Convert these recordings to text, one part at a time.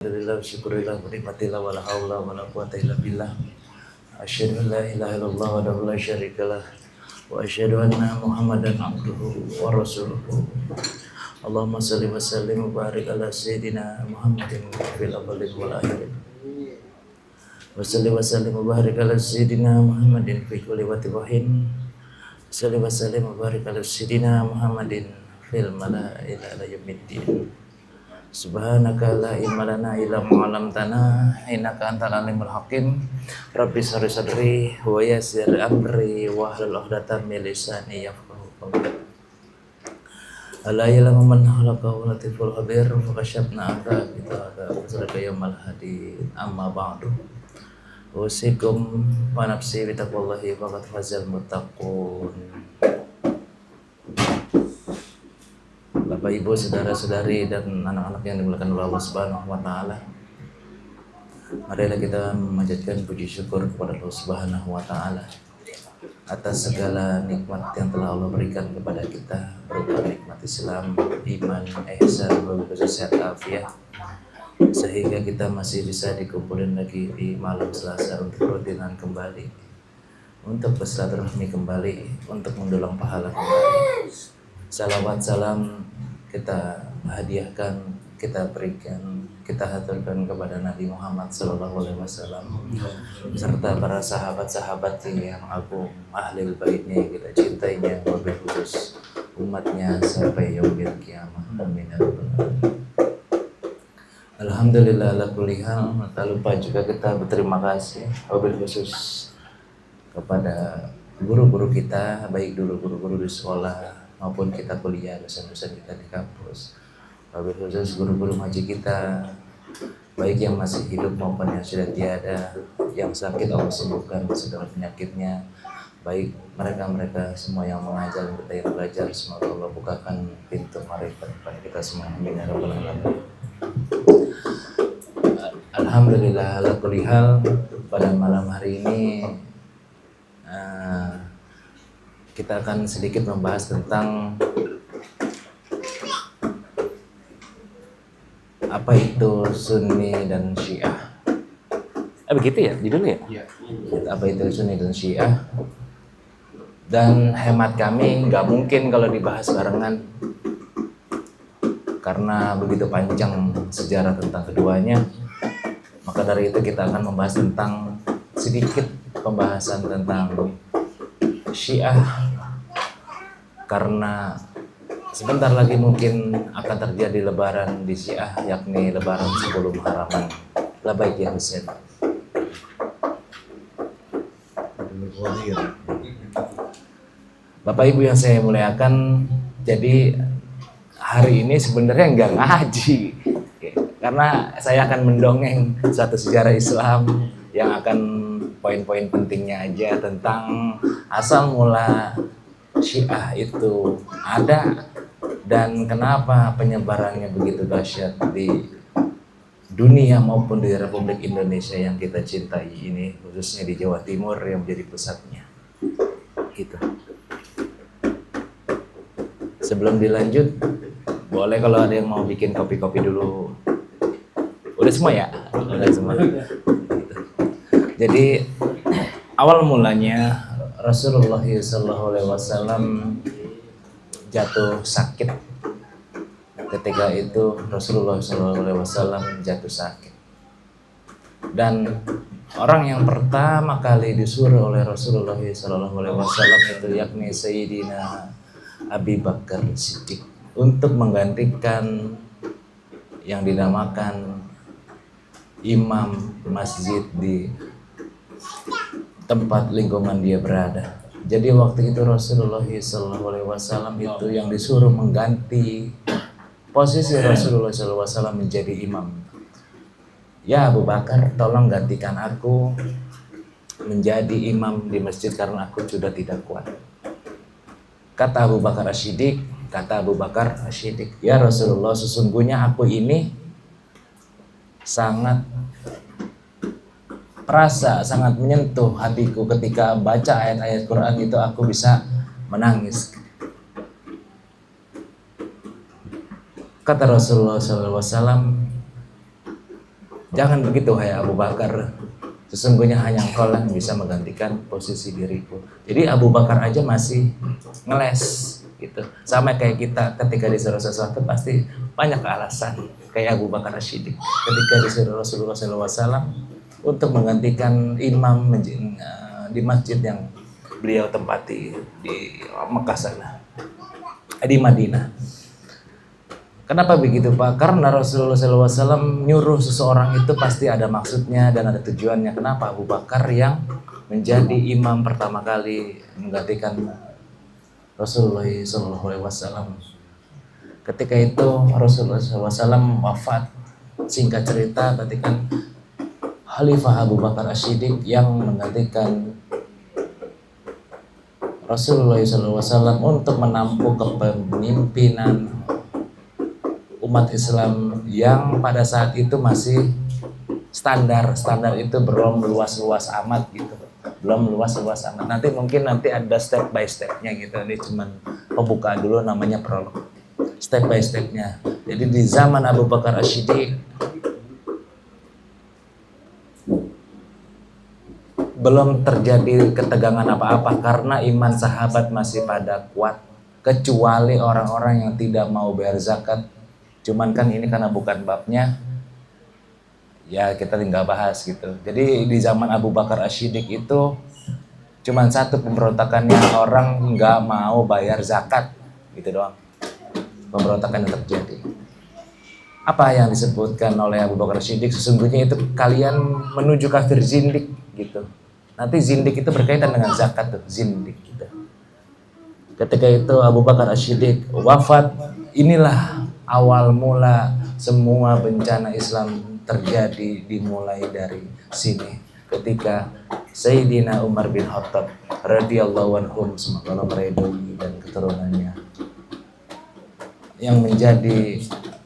Alhamdulillah, syukurillah, nikmatillah, wala haula wala quwata illa billah. Asyhadu an la ilaha illallah wahdahu la syarikalah wa asyhadu anna Muhammadan abduhu wa rasuluhu. Allahumma shalli wa sallim wa barik ala sayyidina Muhammadin fil awwalin wal akhirin. Wa shalli wa sallim wa barik ala sayyidina Muhammadin fi kulli waqtin. Shalli wa sallim wa barik ala sayyidina Muhammadin fil malaa'il ila yaumiddin. Subhanaka la ilma lana illa ma 'allamtana innaka antal alimul hakim. Rabbi shrah sadri wa yassir amri wa hlul 'uqdatam min lisani yafqahu qawli. Ala ya'lamu man khalaqa wa latiful khabir fa kashafna anka kita wasraka yaumal hadid amma ba'du. Usikum wa nafsi bi taqwallahi faqad fazal muttaqun. Bapak Ibu, saudara-saudari dan anak-anak yang dimuliakan oleh Allah Subhanahu wa taala. Marilah kita memanjatkan puji syukur kepada Allah Subhanahu wa taala atas segala nikmat yang telah Allah berikan kepada kita, berupa nikmat Islam, iman, ihsan, wabillahi sehat afiat, sehingga kita masih bisa dikumpulin lagi di malam Selasa untuk rutinan kembali, untuk bersilaturahmi kembali, untuk mendulang pahala kembali. Salawat salam kita hadiahkan, kita berikan, kita haturkan kepada Nabi Muhammad SAW serta para sahabat-sahabat yang agung, ahli baitnya yang kita cintainya, wabil khusus umatnya sampai yaumil kiamah. Amin. Alhamdulillah ala kulli hal. Tak lupa juga kita berterima kasih wabil khusus kepada guru-guru kita, baik dulu guru-guru di sekolah maupun kita kuliah, dosen-dosen kita di kampus, wabil khusus guru-guru ngaji kita, baik yang masih hidup maupun yang sudah tiada, yang sakit Allah sembuhkan segala penyakitnya, baik mereka-mereka semua yang mengajar dan kita yang belajar, semoga Allah bukakan pintu marifat kepada kita semua. Amin ya rabbal alamin. Alhamdulillah ala kulli hal. Pada malam hari ini kita akan sedikit membahas tentang apa itu Sunni dan Syiah. Begitu ya judulnya? Iya. Apa itu Sunni dan Syiah? Dan hemat kami nggak mungkin kalau dibahas barengan, karena begitu panjang sejarah tentang keduanya. Maka dari itu kita akan membahas tentang sedikit pembahasan tentang Syiah, karena sebentar lagi mungkin akan terjadi lebaran di Syiah, yakni lebaran sebelum harapan. Labbaik ya Husain. Bapak Ibu yang saya muliakan, jadi hari ini sebenarnya nggak ngaji, karena saya akan mendongeng satu sejarah Islam yang akan poin-poin pentingnya aja tentang asal mula Syiah itu ada dan kenapa penyebarannya begitu dahsyat di dunia maupun di Republik Indonesia yang kita cintai ini, khususnya di Jawa Timur yang menjadi pusatnya. Gitu. Sebelum dilanjut, boleh kalau ada yang mau bikin kopi-kopi dulu. Udah semua ya? Udah semua. Jadi awal mulanya Rasulullah SAW jatuh sakit. Ketika itu Rasulullah SAW jatuh sakit. Dan orang yang pertama kali disuruh oleh Rasulullah SAW itu yakni Sayyidina Abi Bakar Siddiq untuk menggantikan yang dinamakan imam masjid di tempat lingkungan dia berada. Jadi waktu itu Rasulullah SAW itu yang disuruh mengganti posisi Rasulullah SAW menjadi imam. Ya Abu Bakar, tolong gantikan aku menjadi imam di masjid karena aku sudah tidak kuat. Kata Abu Bakar As-Siddiq, ya Rasulullah, sesungguhnya aku ini sangat menyentuh hatiku ketika baca ayat-ayat Quran itu, aku bisa menangis. Kata Rasulullah SAW, Jangan begitu hai Abu Bakar. Sesungguhnya hanya engkau lah yang bisa menggantikan posisi diriku. Jadi Abu Bakar aja masih ngeles gitu. Sama kayak kita ketika disuruh sesuatu pasti banyak alasan. Kayak Abu Bakar As-Siddiq ketika disuruh Rasulullah SAW untuk menggantikan imam di masjid yang beliau tempati di Mekah sana, di Madinah. Kenapa begitu Pak? Karena Rasulullah SAW nyuruh seseorang itu pasti ada maksudnya dan ada tujuannya. Kenapa Abu Bakar yang menjadi imam pertama kali menggantikan Rasulullah SAW? Ketika itu Rasulullah SAW wafat. Singkat cerita, ketika Khalifah Abu Bakar As-Siddiq yang menggantikan Rasulullah SAW untuk menampung kepemimpinan umat Islam yang pada saat itu masih standar itu belum luas-luas amat gitu, belum luas-luas amat. Nanti ada step by stepnya gitu. Ini cuman pembukaan dulu, namanya prolog. Step by stepnya. Jadi di zaman Abu Bakar As-Siddiq belum terjadi ketegangan apa-apa karena iman sahabat masih pada kuat, kecuali orang-orang yang tidak mau bayar zakat. Cuman kan ini karena bukan babnya, ya kita tinggal bahas gitu. Jadi di zaman Abu Bakar As-Siddiq itu cuman satu pemberontakannya, orang nggak mau bayar zakat gitu doang. Pemberontakan yang terjadi. Apa yang disebutkan oleh Abu Bakar As-Siddiq, sesungguhnya itu kalian menuju kafir zindik gitu. Nanti zindik itu berkaitan dengan zakat tuh, zindik gitu. Ketika itu Abu Bakar As-Siddiq wafat, inilah awal mula semua bencana Islam terjadi, dimulai dari sini. Ketika Sayyidina Umar bin Khattab radhiyallahu anhum, semoga Allah meridhoi, dan keturunannya yang menjadi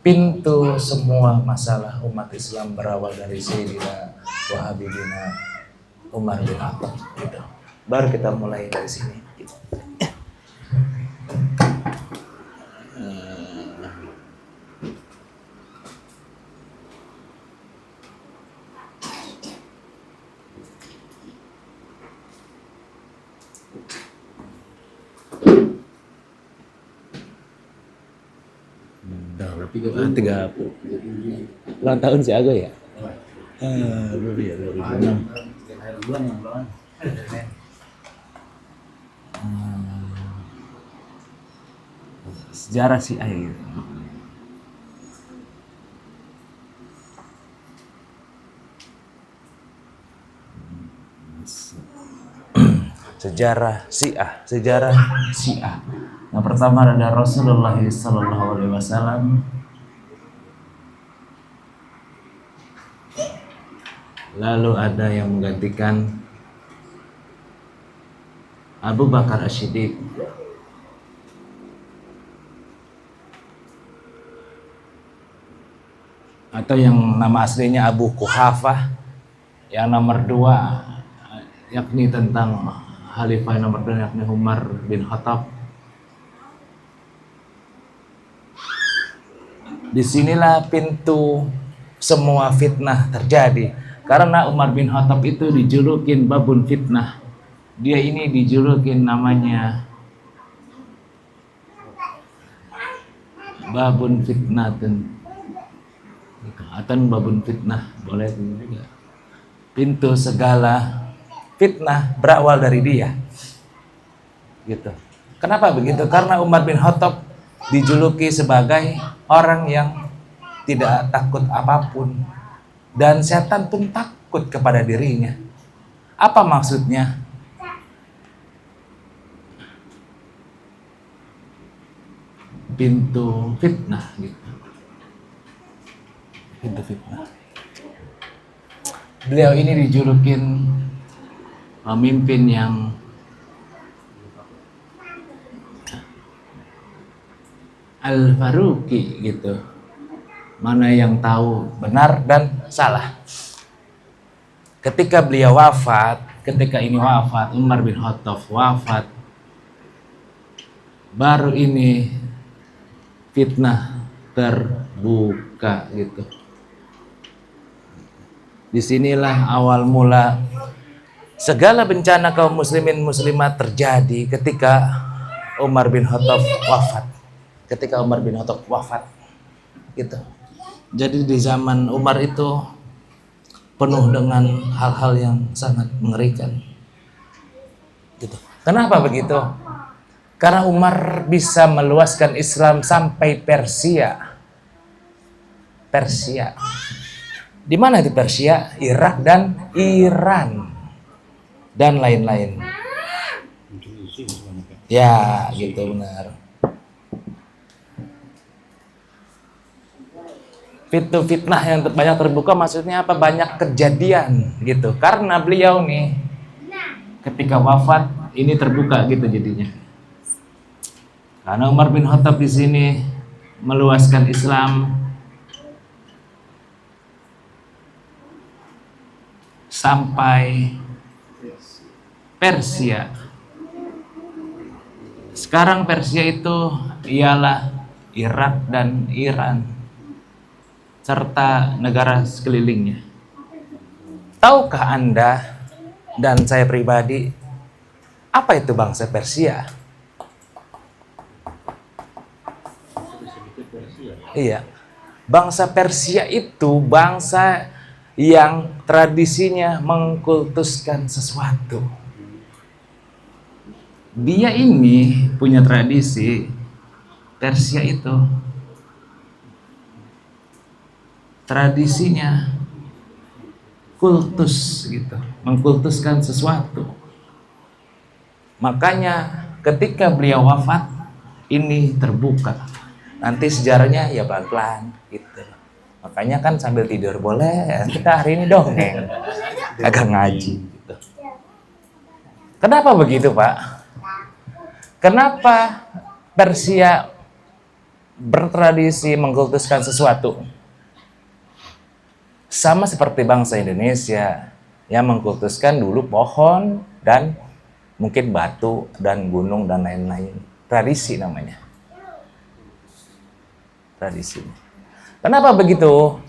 pintu semua masalah umat Islam berawal dari Sayyidina wa Habibina Umar bin Khattab gitu. Baru kita mulai dari sini gitu. Berapa? 30. Ulang tahun si Ago ya? Berapa ya? 2006. Sejarah si air. Sejarah Syiah. Yang pertama ada Rasulullah SAW. Lalu ada yang menggantikan Abu Bakar As-Siddiq. Atau yang nama aslinya Abu Quhafah. Yang nomor 2 yakni tentang Khalifah nomor 2 yakni Umar bin Khattab. Disinilah pintu semua fitnah terjadi. Karena Umar bin Khattab itu dijulukin babun fitnah. Dia ini dijulukin namanya babun fitnah atau babun fitnah, boleh juga. Pintu segala fitnah berawal dari dia. Gitu. Kenapa begitu? Karena Umar bin Khattab dijuluki sebagai orang yang tidak takut apapun, dan setan pun takut kepada dirinya. Apa maksudnya? Pintu fitnah gitu. Pintu fitnah. Beliau ini dijulukin pemimpin yang Al-Faruqi gitu. Mana yang tahu benar dan salah. Ketika beliau wafat, Umar bin Khattab wafat, baru ini fitnah terbuka gitu. Disinilah awal mula segala bencana kaum muslimin muslimat terjadi ketika Umar bin Khattab wafat. Ketika Umar bin Khattab wafat, gitu. Jadi di zaman Umar itu penuh dengan hal-hal yang sangat mengerikan, gitu. Kenapa begitu? Karena Umar bisa meluaskan Islam sampai Persia. Persia. Di mana itu Persia? Irak dan Iran dan lain-lain. Ya, gitu benar. Pintu fitnah yang banyak terbuka maksudnya apa? Banyak kejadian gitu. Karena beliau nih ketika wafat ini terbuka gitu jadinya. Karena Umar bin Khattab di sini meluaskan Islam sampai Persia. Sekarang Persia itu ialah Irak dan Iran serta negara sekelilingnya. Tahukah Anda dan saya pribadi apa itu bangsa Persia? Iya, bangsa Persia itu bangsa yang tradisinya mengkultuskan sesuatu. Dia ini punya tradisi, Persia itu tradisinya kultus gitu, mengkultuskan sesuatu. Makanya ketika beliau wafat ini terbuka. Nanti sejarahnya ya pelan-pelan gitu. Makanya kan sambil tidur boleh, kita hari ini dongeng, agak ngaji gitu. Kenapa begitu, Pak? Kenapa Persia bertradisi mengkultuskan sesuatu? Sama seperti bangsa Indonesia yang mengkultuskan dulu pohon dan mungkin batu dan gunung dan lain-lain. Tradisi namanya. Tradisi. Kenapa begitu?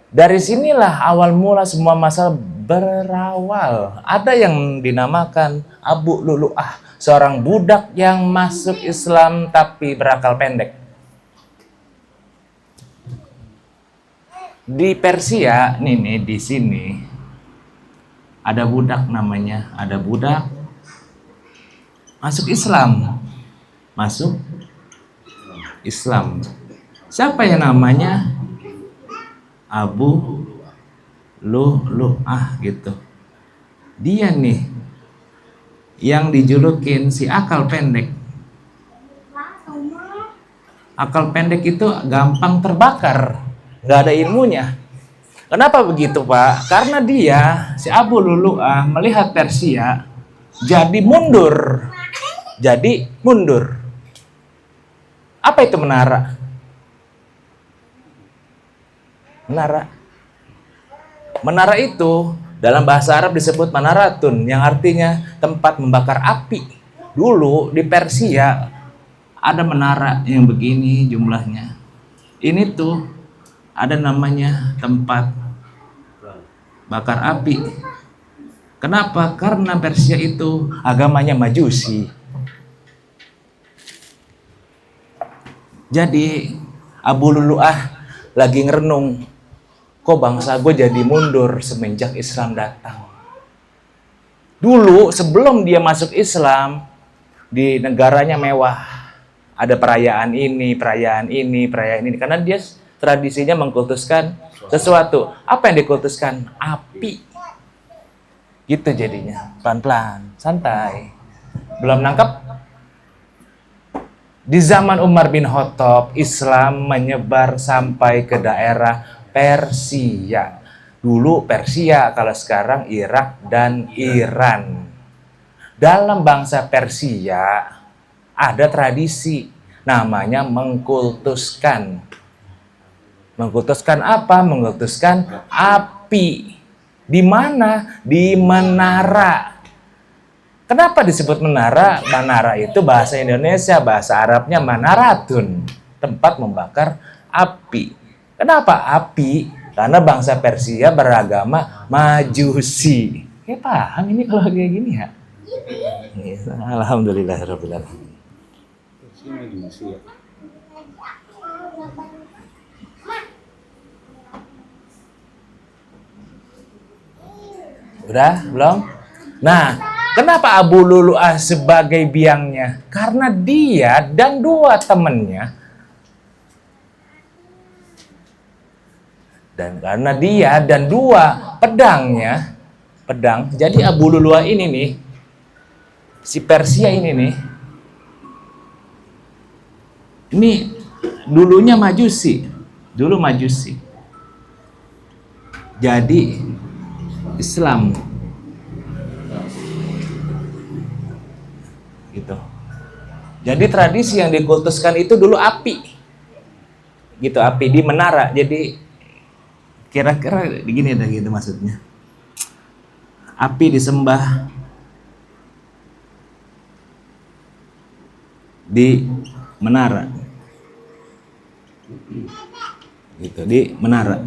Dari sinilah awal mula semua masalah berawal. Ada yang dinamakan Abu Lulu'ah, seorang budak yang masuk Islam tapi berakal pendek. Di Persia, nih di sini ada budak namanya, ada budak masuk Islam, masuk Islam. Siapa yang namanya Abu Lulu'ah gitu. Dia nih yang dijulukin si akal pendek. Akal pendek itu gampang terbakar, nggak ada ilmunya. Kenapa begitu, Pak? Karena dia, si Abu Lulu'ah melihat Persia jadi mundur. Jadi mundur. Apa itu menara? Menara itu dalam bahasa Arab disebut manaratun, yang artinya tempat membakar api. Dulu di Persia ada menara yang begini jumlahnya. Ini tuh ada namanya tempat bakar api. Kenapa? Karena Persia itu agamanya Majusi. Jadi Abu Lulu'ah lagi ngerenung, kok bangsa gue jadi mundur semenjak Islam datang. Dulu sebelum dia masuk Islam, di negaranya mewah. Ada perayaan ini, perayaan ini, perayaan ini. Karena dia tradisinya mengkultuskan sesuatu. Apa yang dikultuskan? Api. Gitu jadinya. Pelan-pelan, santai. Belum nangkep? Di zaman Umar bin Khattab, Islam menyebar sampai ke daerah Persia. Dulu Persia, kalau sekarang Irak dan Iran. Dalam bangsa Persia ada tradisi namanya mengkultuskan. Mengkultuskan apa? Mengkultuskan api. Di mana? Di menara. Kenapa disebut menara? Menara itu bahasa Indonesia, bahasa Arabnya manaratun, tempat membakar api. Kenapa api? Karena bangsa Persia beragama Majusi. Ya paham ini kalau kayak gini ya? Alhamdulillahirabbil alamin. Udah? Belum? Nah, kenapa Abu Lulu'ah sebagai biangnya? Karena dia dan dua temannya. Dan karena dia dan dua pedangnya, jadi Abu Lulu'ah ini nih, si Persia ini dulunya Majusi, jadi Islam, gitu. Jadi tradisi yang dikultuskan itu dulu api, gitu, api di menara. Jadi kira-kira begini dah gitu maksudnya. Api disembah di menara, gitu, di menara.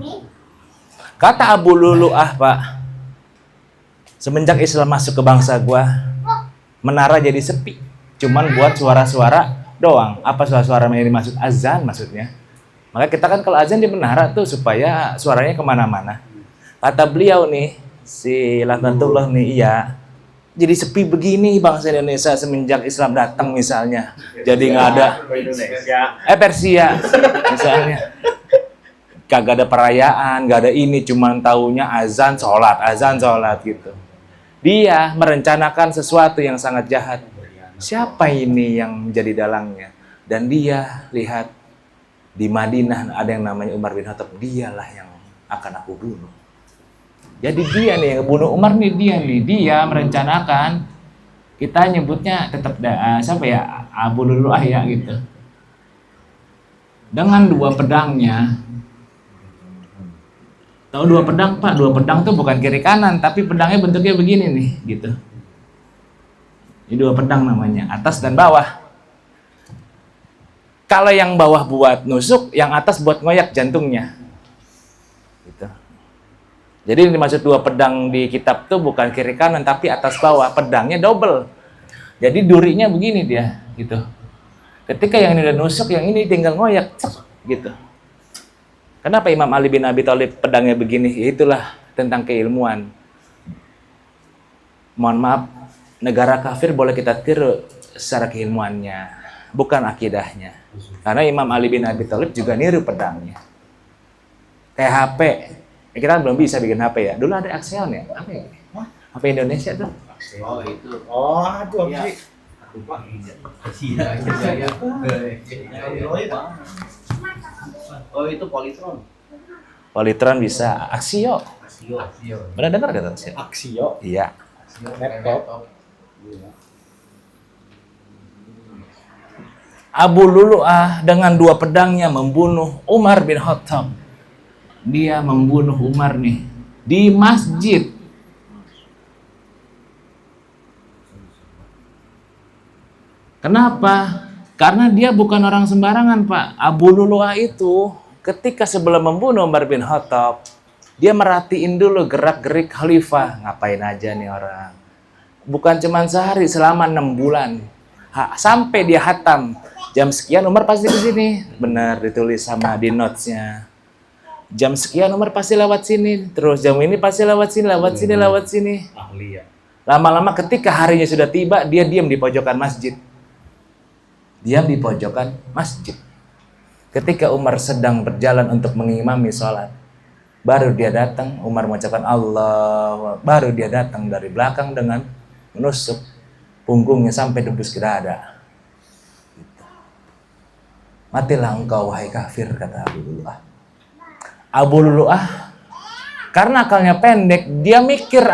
Kata Abu Lulu'ah, Pak, semenjak Islam masuk ke bangsa gua, menara jadi sepi, cuman buat suara-suara doang. Apa suara-suara yang dimaksud? Azan maksudnya. Maka kita kan kalau azan di menara tuh supaya suaranya kemana-mana. Kata beliau nih, si Laknatullah nih, iya, jadi sepi begini bangsa Indonesia semenjak Islam datang misalnya. Jadi nggak ada Persia misalnya, kagak ada perayaan, nggak ada ini, cuman taunya azan sholat gitu. Dia merencanakan sesuatu yang sangat jahat. Siapa ini yang menjadi dalangnya? Dan dia lihat di Madinah ada yang namanya Umar bin Khattab, dialah yang akan aku bunuh. Jadi dia nih yang bunuh Umar nih, dia merencanakan. Kita nyebutnya tetap siapa ya, Abu Lulu'ah ya gitu. Dengan dua pedangnya. Tahu dua pedang, Pak? Dua pedang tuh bukan kiri kanan, tapi pedangnya bentuknya begini nih, gitu. Ini dua pedang namanya, atas dan bawah. Kalau yang bawah buat nusuk, yang atas buat ngoyak jantungnya. Gitu. Jadi yang dimaksud dua pedang di kitab tuh bukan kiri kanan, tapi atas bawah. Pedangnya double. Jadi durinya begini dia, gitu. Ketika yang ini udah nusuk, yang ini tinggal ngoyak, gitu. Kenapa Imam Ali bin Abi Thalib pedangnya begini? Itulah tentang keilmuan. Mohon maaf, negara kafir boleh kita tiru secara keilmuannya, bukan akidahnya. Karena Imam Ali bin Abi Thalib juga niru pedangnya. Kayak HP. Kita belum bisa bikin HP ya. Dulu ada Axion ya? Apa ya? HP Indonesia tuh. Oh itu. Oh aduh apa sih? Oh itu Polytron. Polytron bisa. Axio. Pernah dengar gak Axio? Axio. Iya. Laptop. Abu Lulu'ah dengan dua pedangnya membunuh Umar bin Khattab. Dia membunuh Umar nih di masjid. Kenapa? Karena dia bukan orang sembarangan, Pak. Abu Lulu'ah itu ketika sebelum membunuh Umar bin Khattab, dia merhatiin dulu gerak-gerik khalifah. Ngapain aja nih orang? Bukan cuma sehari, selama 6 bulan. Sampai dia hatam. Jam sekian Umar pasti ke sini. Benar ditulis sama di notes-nya. Jam sekian Umar pasti lewat sini. Terus jam ini pasti lewat sini. Ahli ya. Lama-lama ketika harinya sudah tiba, dia diam di pojokan masjid. Ketika Umar sedang berjalan untuk mengimami sholat, baru dia datang. Umar mengucapkan Allah, baru dia datang dari belakang dengan menusuk punggungnya sampai tembus ke dada. Matilah engkau wahai kafir, kata Abu Lulu'ah. Abu Lulu'ah karena akalnya pendek, dia mikir.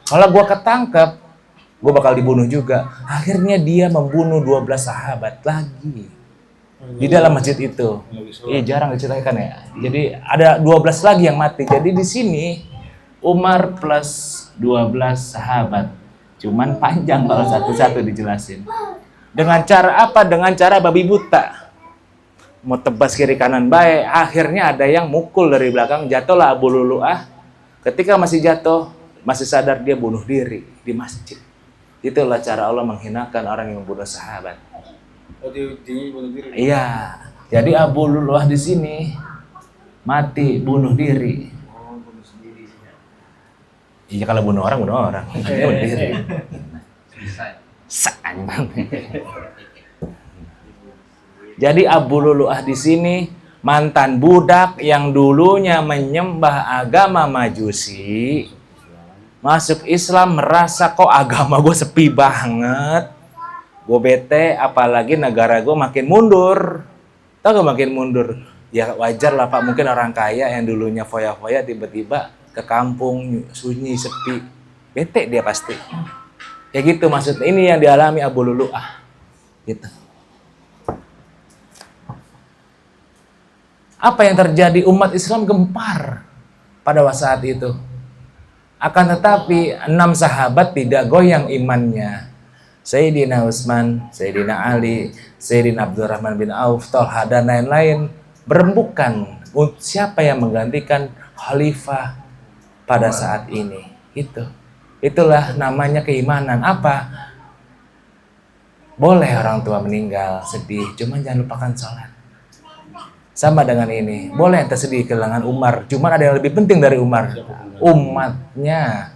Kalau gue ketangkep, gue bakal dibunuh juga. Akhirnya dia membunuh 12 sahabat lagi di dalam masjid itu. Jarang diceritakan ya. Jadi ada 12 lagi yang mati. Jadi di sini Umar plus 12 sahabat. Cuman panjang kalau satu-satu dijelasin. Dengan cara apa? Dengan cara babi buta. mau tebas kiri kanan baik, akhirnya ada yang mukul dari belakang, jatuhlah Abu Lulu'ah. Ketika masih jatuh, masih sadar, dia bunuh diri di masjid. Itulah cara Allah menghinakan orang yang membunuh sahabat. Oh, dia bunuh diri. Iya, jadi Abu Lulu'ah di sini mati bunuh diri. Oh, bunuh sendiri sih. Iya, kalau bunuh orang dia bunuh diri. Jadi Abu Lulu'ah di sini mantan budak yang dulunya menyembah agama Majusi, masuk Islam, merasa kok agama gue sepi banget, gue bete, apalagi negara gue makin mundur. Tahu gak makin mundur? Ya wajar lah Pak, mungkin orang kaya yang dulunya foya-foya tiba-tiba ke kampung sunyi sepi, bete dia pasti. Ya gitu maksudnya, ini yang dialami Abu Lulu'ah gitu. Apa yang terjadi? Umat Islam gempar pada saat itu. Akan tetapi 6 sahabat tidak goyang imannya. Sayyidina Utsman, Sayyidina Ali, Sayyidina Abdurrahman bin Auf, Thalha dan lain-lain berembukan siapa yang menggantikan khalifah pada saat ini. Itulah namanya keimanan. Apa? Boleh orang tua meninggal, sedih, cuma jangan lupakan sholat. Sama dengan ini, boleh ente sedih kehilangan Umar, cuman ada yang lebih penting dari Umar, umatnya,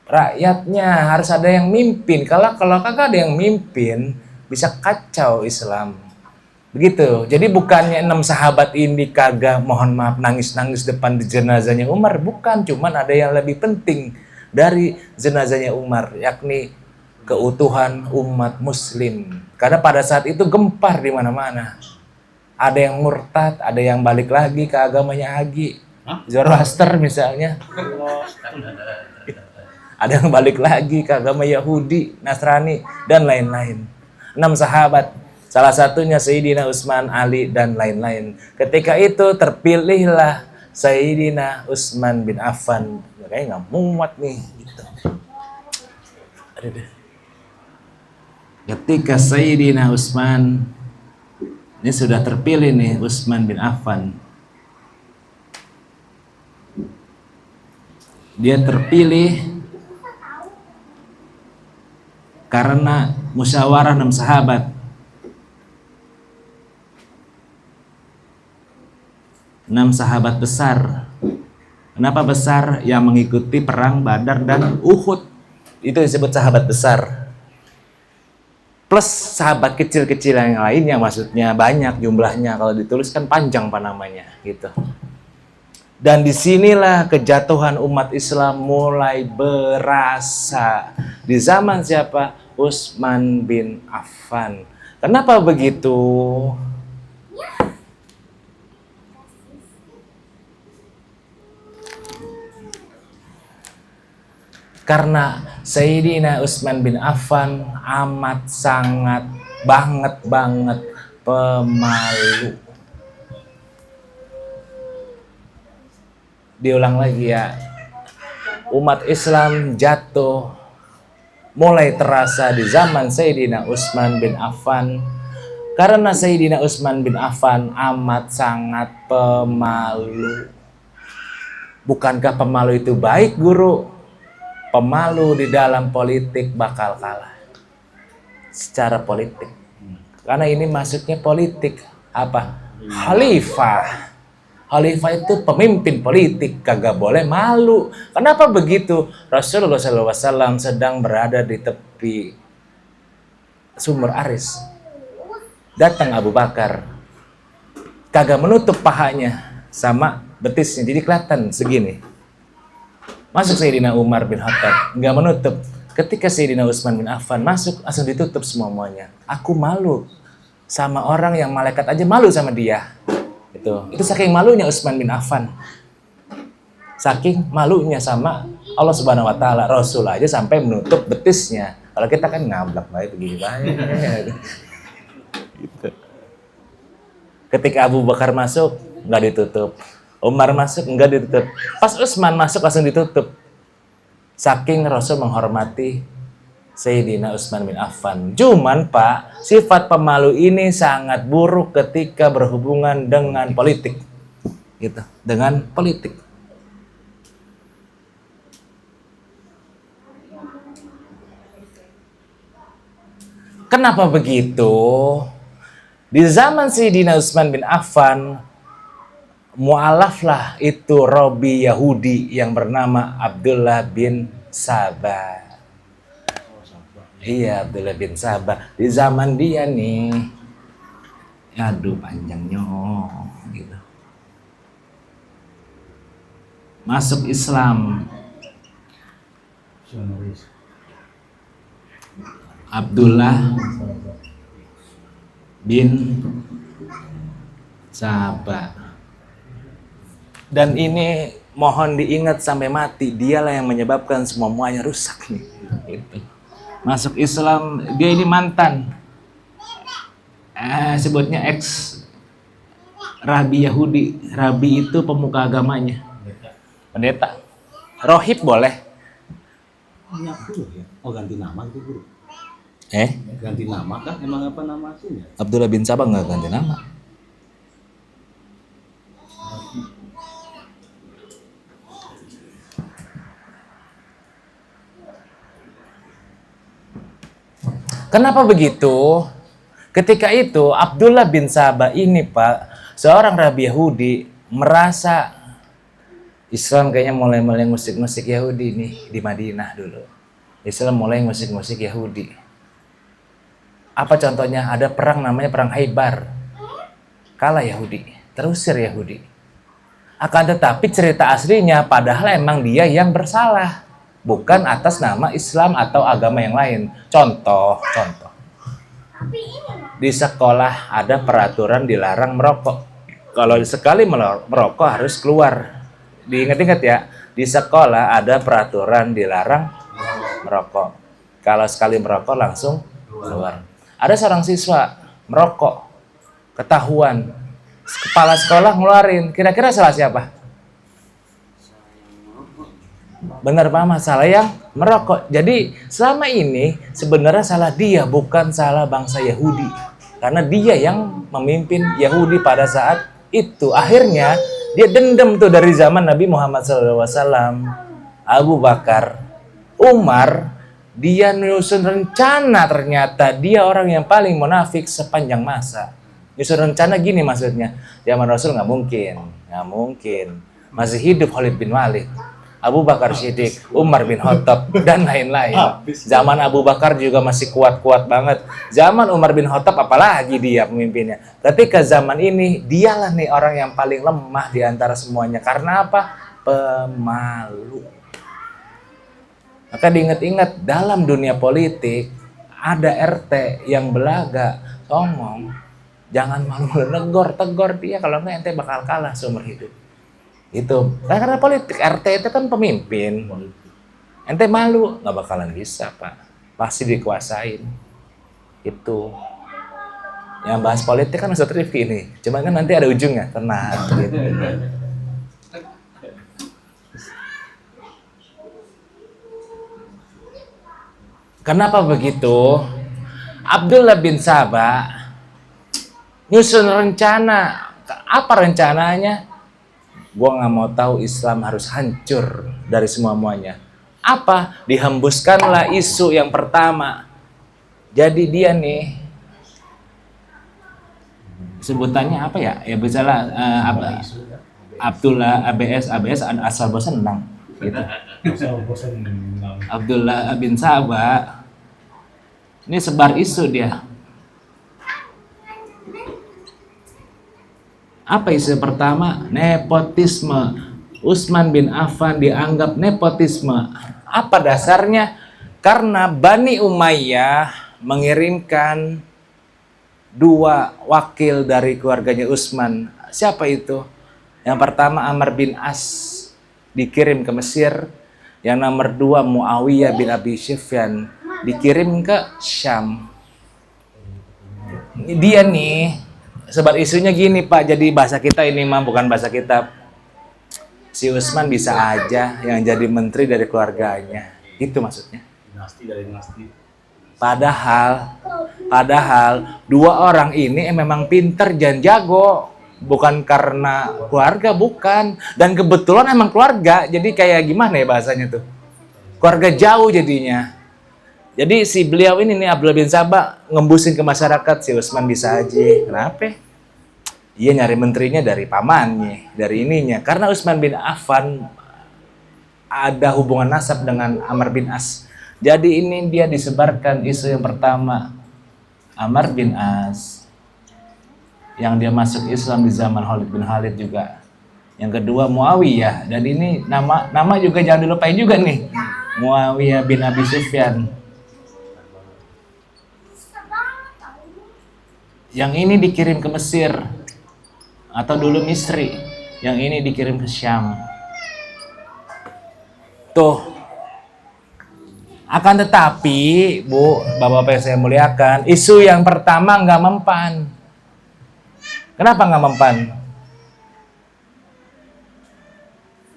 rakyatnya, harus ada yang mimpin. Kalau kagak ada yang mimpin, bisa kacau Islam. Begitu. Jadi bukannya 6 sahabat ini kagak, mohon maaf, nangis-nangis depan jenazahnya Umar, bukan, cuman ada yang lebih penting dari jenazahnya Umar, yakni keutuhan umat muslim. Karena pada saat itu gempar di mana-mana. Ada yang murtad, ada yang balik lagi ke agamanya Agi, Zoroaster misalnya. Ada yang balik lagi ke agama Yahudi, Nasrani, dan lain-lain. 6 sahabat, salah satunya Sayyidina Utsman, Ali, dan lain-lain. Ketika itu terpilihlah Sayyidina Utsman bin Affan. Kayaknya nggak muat nih. Gitu. Ketika Sayyidina Utsman, ini sudah terpilih nih, Utsman bin Affan. Dia terpilih karena musyawarah 6 sahabat. 6 sahabat besar. Kenapa besar? Yang mengikuti perang Badar dan Uhud. Itu disebut sahabat besar. Plus sahabat kecil-kecil yang lainnya, maksudnya banyak jumlahnya, kalau dituliskan panjang namanya gitu. Dan disinilah kejatuhan umat Islam mulai berasa di zaman siapa? Utsman bin Affan. Kenapa begitu? Karena Sayyidina Utsman bin Affan amat sangat banget pemalu. Diulang lagi ya. Umat Islam jatuh mulai terasa di zaman Sayyidina Utsman bin Affan. Karena Sayyidina Utsman bin Affan amat sangat pemalu. Bukankah pemalu itu baik, Guru? Pemalu di dalam politik bakal kalah secara politik, karena ini maksudnya politik apa? Khalifah itu pemimpin politik, kagak boleh malu. Kenapa begitu? Rasulullah SAW sedang berada di tepi sumur Aris, datang Abu Bakar, kagak menutup pahanya sama betisnya, jadi kelihatan segini. Masuk Sayyidina Umar bin Khattab, nggak menutup. Ketika Sayyidina Utsman bin Affan masuk, langsung ditutup semuanya. Aku malu sama orang yang malaikat aja malu sama dia. Itu saking malunya Utsman bin Affan. Saking malunya sama Allah Subhanahu wa taala, Rasul aja sampai menutup betisnya. Kalau kita kan ngablak baik begini banyak. Gitu. Ketika Abu Bakar masuk, nggak ditutup. Umar masuk, enggak ditutup. Pas Utsman masuk, langsung ditutup. Saking Rasul menghormati Sayyidina Utsman bin Affan. Cuman Pak, sifat pemalu ini sangat buruk ketika berhubungan dengan politik. Gitu, dengan politik. Kenapa begitu? Di zaman Sayyidina Utsman bin Affan, mu'alaf itu Robi Yahudi yang bernama Abdullah bin Sabah. Iya, Abdullah bin Sabah. Di zaman dia nih, aduh panjangnya, gitu. Masuk Islam. Abdullah bin Sabah. Dan ini mohon diingat sampai mati, dialah yang menyebabkan semuanya rusak nih. Gitu. Masuk Islam, dia ini mantan, sebutnya ex Rabi Yahudi. Rabi itu pemuka agamanya, pendeta. Rohib boleh. Oh, ganti nama itu guru. Ganti nama kah? Emang apa nama aslinya? Abdullah bin Sabah nggak ganti nama. Kenapa begitu? Ketika itu Abdullah bin Sabah ini Pak, seorang Rabi Yahudi, merasa Islam kayaknya mulai musik-musik Yahudi nih di Madinah dulu. Islam mulai musik-musik Yahudi. Apa contohnya? Ada perang namanya perang Khaybar. Kalah Yahudi, terusir Yahudi. Akan tetapi cerita aslinya padahal emang dia yang bersalah, bukan atas nama Islam atau agama yang lain. Contoh. Di sekolah ada peraturan dilarang merokok. Kalau sekali merokok harus keluar. Diingat-ingat ya, di sekolah ada peraturan dilarang merokok. Kalau sekali merokok langsung keluar. Ada seorang siswa merokok, ketahuan. Kepala sekolah ngeluarin. Kira-kira salah siapa? Benar Pak, masalah yang merokok. Jadi selama ini sebenarnya salah dia, bukan salah bangsa Yahudi. Karena dia yang memimpin Yahudi pada saat itu. Akhirnya dia dendam tuh dari zaman Nabi Muhammad SAW. Abu Bakar, Umar, dia nyusun rencana, ternyata dia orang yang paling munafik sepanjang masa. Nyusun rencana gini maksudnya, zaman Rasul nggak mungkin. Masih hidup Khalid bin Walid, Abu Bakar Siddiq, Umar bin Khattab, dan lain-lain. Zaman Abu Bakar juga masih kuat-kuat banget. Zaman Umar bin Khattab apalagi dia pemimpinnya. Ketika zaman ini, dialah nih orang yang paling lemah di antara semuanya. Karena apa? Pemalu. Maka diingat-ingat, dalam dunia politik, ada RT yang belaga, ngomong, jangan malu-malu, tegur dia, kalau enggak ente bakal kalah seumur hidup. Itu karena politik, RT itu kan pemimpin. Ente malu, nggak bakalan bisa Pak, pasti dikuasain. Itu yang bahas politik kan Ustadz Rifki ini, cuman kan nanti ada ujungnya, tenang gitu. Kenapa begitu? Abdullah bin Sabah nyusun rencana. Apa rencananya? Gua nggak mau tahu, Islam harus hancur dari semua-muanya. Apa? Dihembuskanlah isu yang pertama. Jadi dia nih, sebutannya apa ya? Ya misalnya Abdullah ABS asal bosan menang. Gitu. Abdullah bin Sabah ini sebar isu dia. Apa isu pertama? Nepotisme. Utsman bin Affan dianggap nepotisme. Apa dasarnya? Karena Bani Umayyah mengirimkan 2 wakil dari keluarganya Utsman. Siapa itu? Yang pertama Amr bin As dikirim ke Mesir. Yang nomor 2 Muawiyah bin Abi Sufyan dikirim ke Syam. Dia nih sebar isunya gini Pak, jadi bahasa kita ini mah bukan bahasa kita. Si Utsman bisa aja yang jadi menteri dari keluarganya. Itu maksudnya. Dinasti dari dinasti. Padahal dua orang ini memang pinter dan jago. Bukan karena keluarga, bukan. Dan kebetulan emang keluarga. Jadi kayak gimana ya bahasanya tuh? Keluarga jauh jadinya. Jadi si beliau ini nih, Abdullah bin Sabah, ngembusin ke masyarakat, si Utsman bisa aja. Kenapa? Iya nyari menterinya dari pamannya, dari ininya. Karena Utsman bin Affan ada hubungan nasab dengan Amr bin As. Jadi ini dia disebarkan isu yang pertama, Amr bin As, yang dia masuk Islam di zaman Khalid bin Khalid juga. Yang kedua Muawiyah, dan ini nama juga jangan dilupain juga nih, Muawiyah bin Abi Sufyan. Yang ini dikirim ke Mesir atau dulu Misri, yang ini dikirim ke Syam. Tuh. Akan tetapi, Bu, Bapak-bapak yang saya muliakan, isu yang pertama nggak mempan. Kenapa nggak mempan?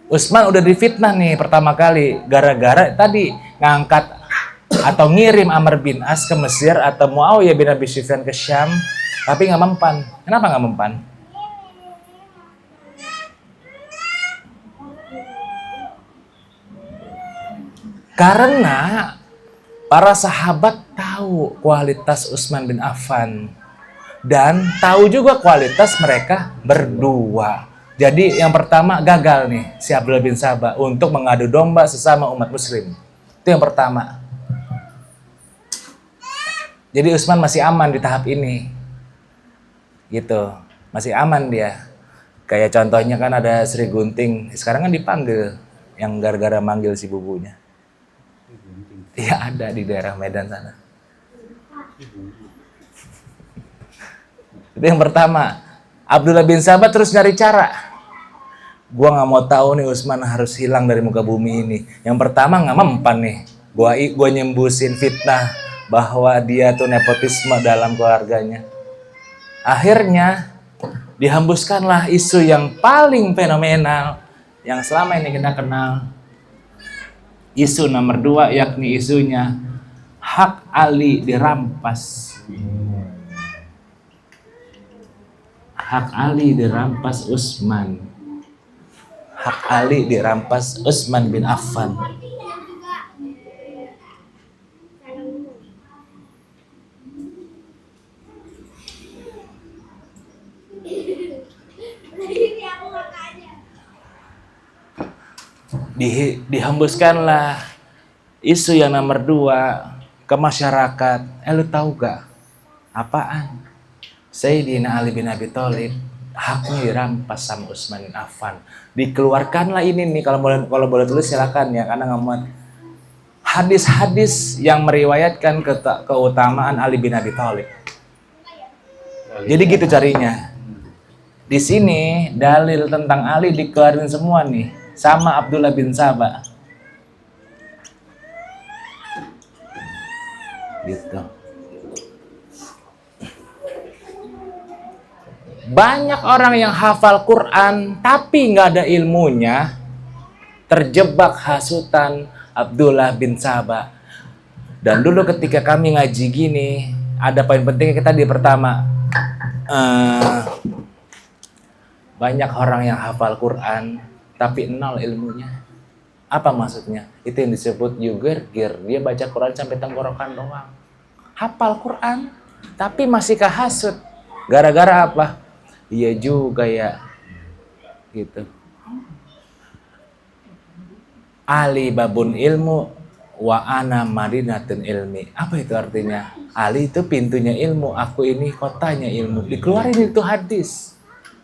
Utsman udah difitnah nih pertama kali, gara-gara tadi ngangkat atau ngirim Amr bin As ke Mesir atau Muawiyah bin Abi Sufyan ke Syam, tapi nggak mempan. Kenapa nggak mempan? Karena para sahabat tahu kualitas Utsman bin Affan dan tahu juga kualitas mereka berdua. Jadi yang pertama gagal nih si Abdullah bin Sabah untuk mengadu domba sesama umat muslim. Itu yang pertama. Jadi Utsman masih aman di tahap ini. Gitu. Masih aman dia. Kayak contohnya kan ada Sri Gunting. Sekarang kan dipanggil yang gara-gara manggil si bubunya. Iya ada di daerah Medan sana. Itu yang pertama. Abdullah bin Sabah terus nyari cara. Gua nggak mau tahu nih Utsman harus hilang dari muka bumi ini. Yang pertama nggak mempan nih. Gua nyembusin fitnah bahwa dia tuh nepotisme dalam keluarganya. Akhirnya dihembuskanlah isu yang paling fenomenal yang selama ini kita kenal. Isu nomor 2 yakni isunya hak Ali dirampas. Hak Ali dirampas Utsman. Hak Ali dirampas Utsman bin Affan. Dihembuskanlah isu yang nomor 2 ke masyarakat. Lu tahu gak apaan? Sayyidina Ali bin Abi Thalib haknya dirampas sama Utsman bin Affan. Dikeluarkanlah ini nih, kalau boleh tulis silakan ya, karena nggak muat. Hadis-hadis yang meriwayatkan keutamaan Ali bin Abi Thalib. Jadi gitu carinya. Di sini dalil tentang Ali dikeluarin semua nih sama Abdullah bin Sabah. Gitu. Banyak orang yang hafal Quran tapi nggak ada ilmunya, terjebak hasutan Abdullah bin Sabah. Dan dulu ketika kami ngaji gini, ada poin pentingnya kita di pertama. Banyak orang yang hafal Quran tapi nol ilmunya. Apa maksudnya? Itu yang disebut yugergir. Dia baca Quran sampai tenggorokan doang. Hafal Quran tapi masih kahasut. Gara-gara apa? Iya juga ya. Gitu. Ali babun ilmu wa ana madinatun ilmi. Apa itu artinya? Ali itu pintunya ilmu, aku ini kotanya ilmu. Dikeluarin itu hadis.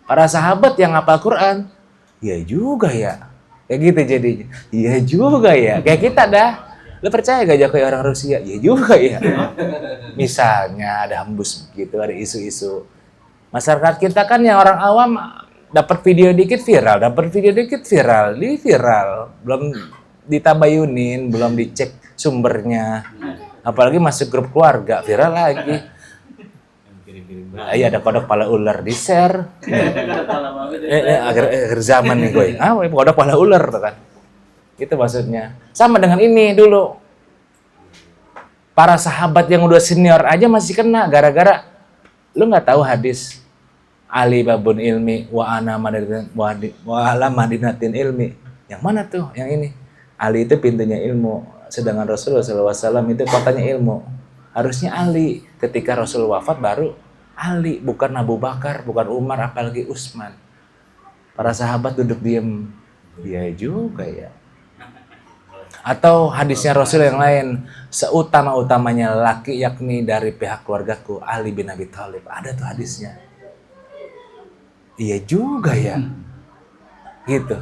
Para sahabat yang hafal Quran, iya juga ya. Kayak gitu jadinya. Iya juga ya. Kayak kita dah. Lu percaya gak Jakoy orang Rusia? Iya juga ya. Misalnya ada hembus gitu, ada isu-isu. Masyarakat kita kan yang orang awam dapat video dikit viral, di viral. Belum ditabayunin, belum dicek sumbernya. Apalagi masuk grup keluarga, viral lagi. Iya ada kodok pala ular di share. Akhir zaman nih gue. Kodok pala ular tuh kan. Itu maksudnya. Sama dengan ini dulu. Para sahabat yang udah senior aja masih kena gara-gara lu nggak tahu hadis Ali babun ilmi wa ana madinatin wa ala madinatin ilmi. Yang mana tuh? Yang ini. Ali itu pintunya ilmu, sedangkan Rasulullah SAW itu kotanya ilmu. Harusnya Ali. Ketika Rasul wafat baru Ali, bukan Abu Bakar, bukan Umar, apalagi Utsman. Para sahabat duduk diem. Dia juga ya. Atau hadisnya Rasul yang lain, seutama-utamanya laki yakni dari pihak keluargaku Ali bin Abi Thalib. Ada tuh hadisnya. Iya juga ya. Gitu.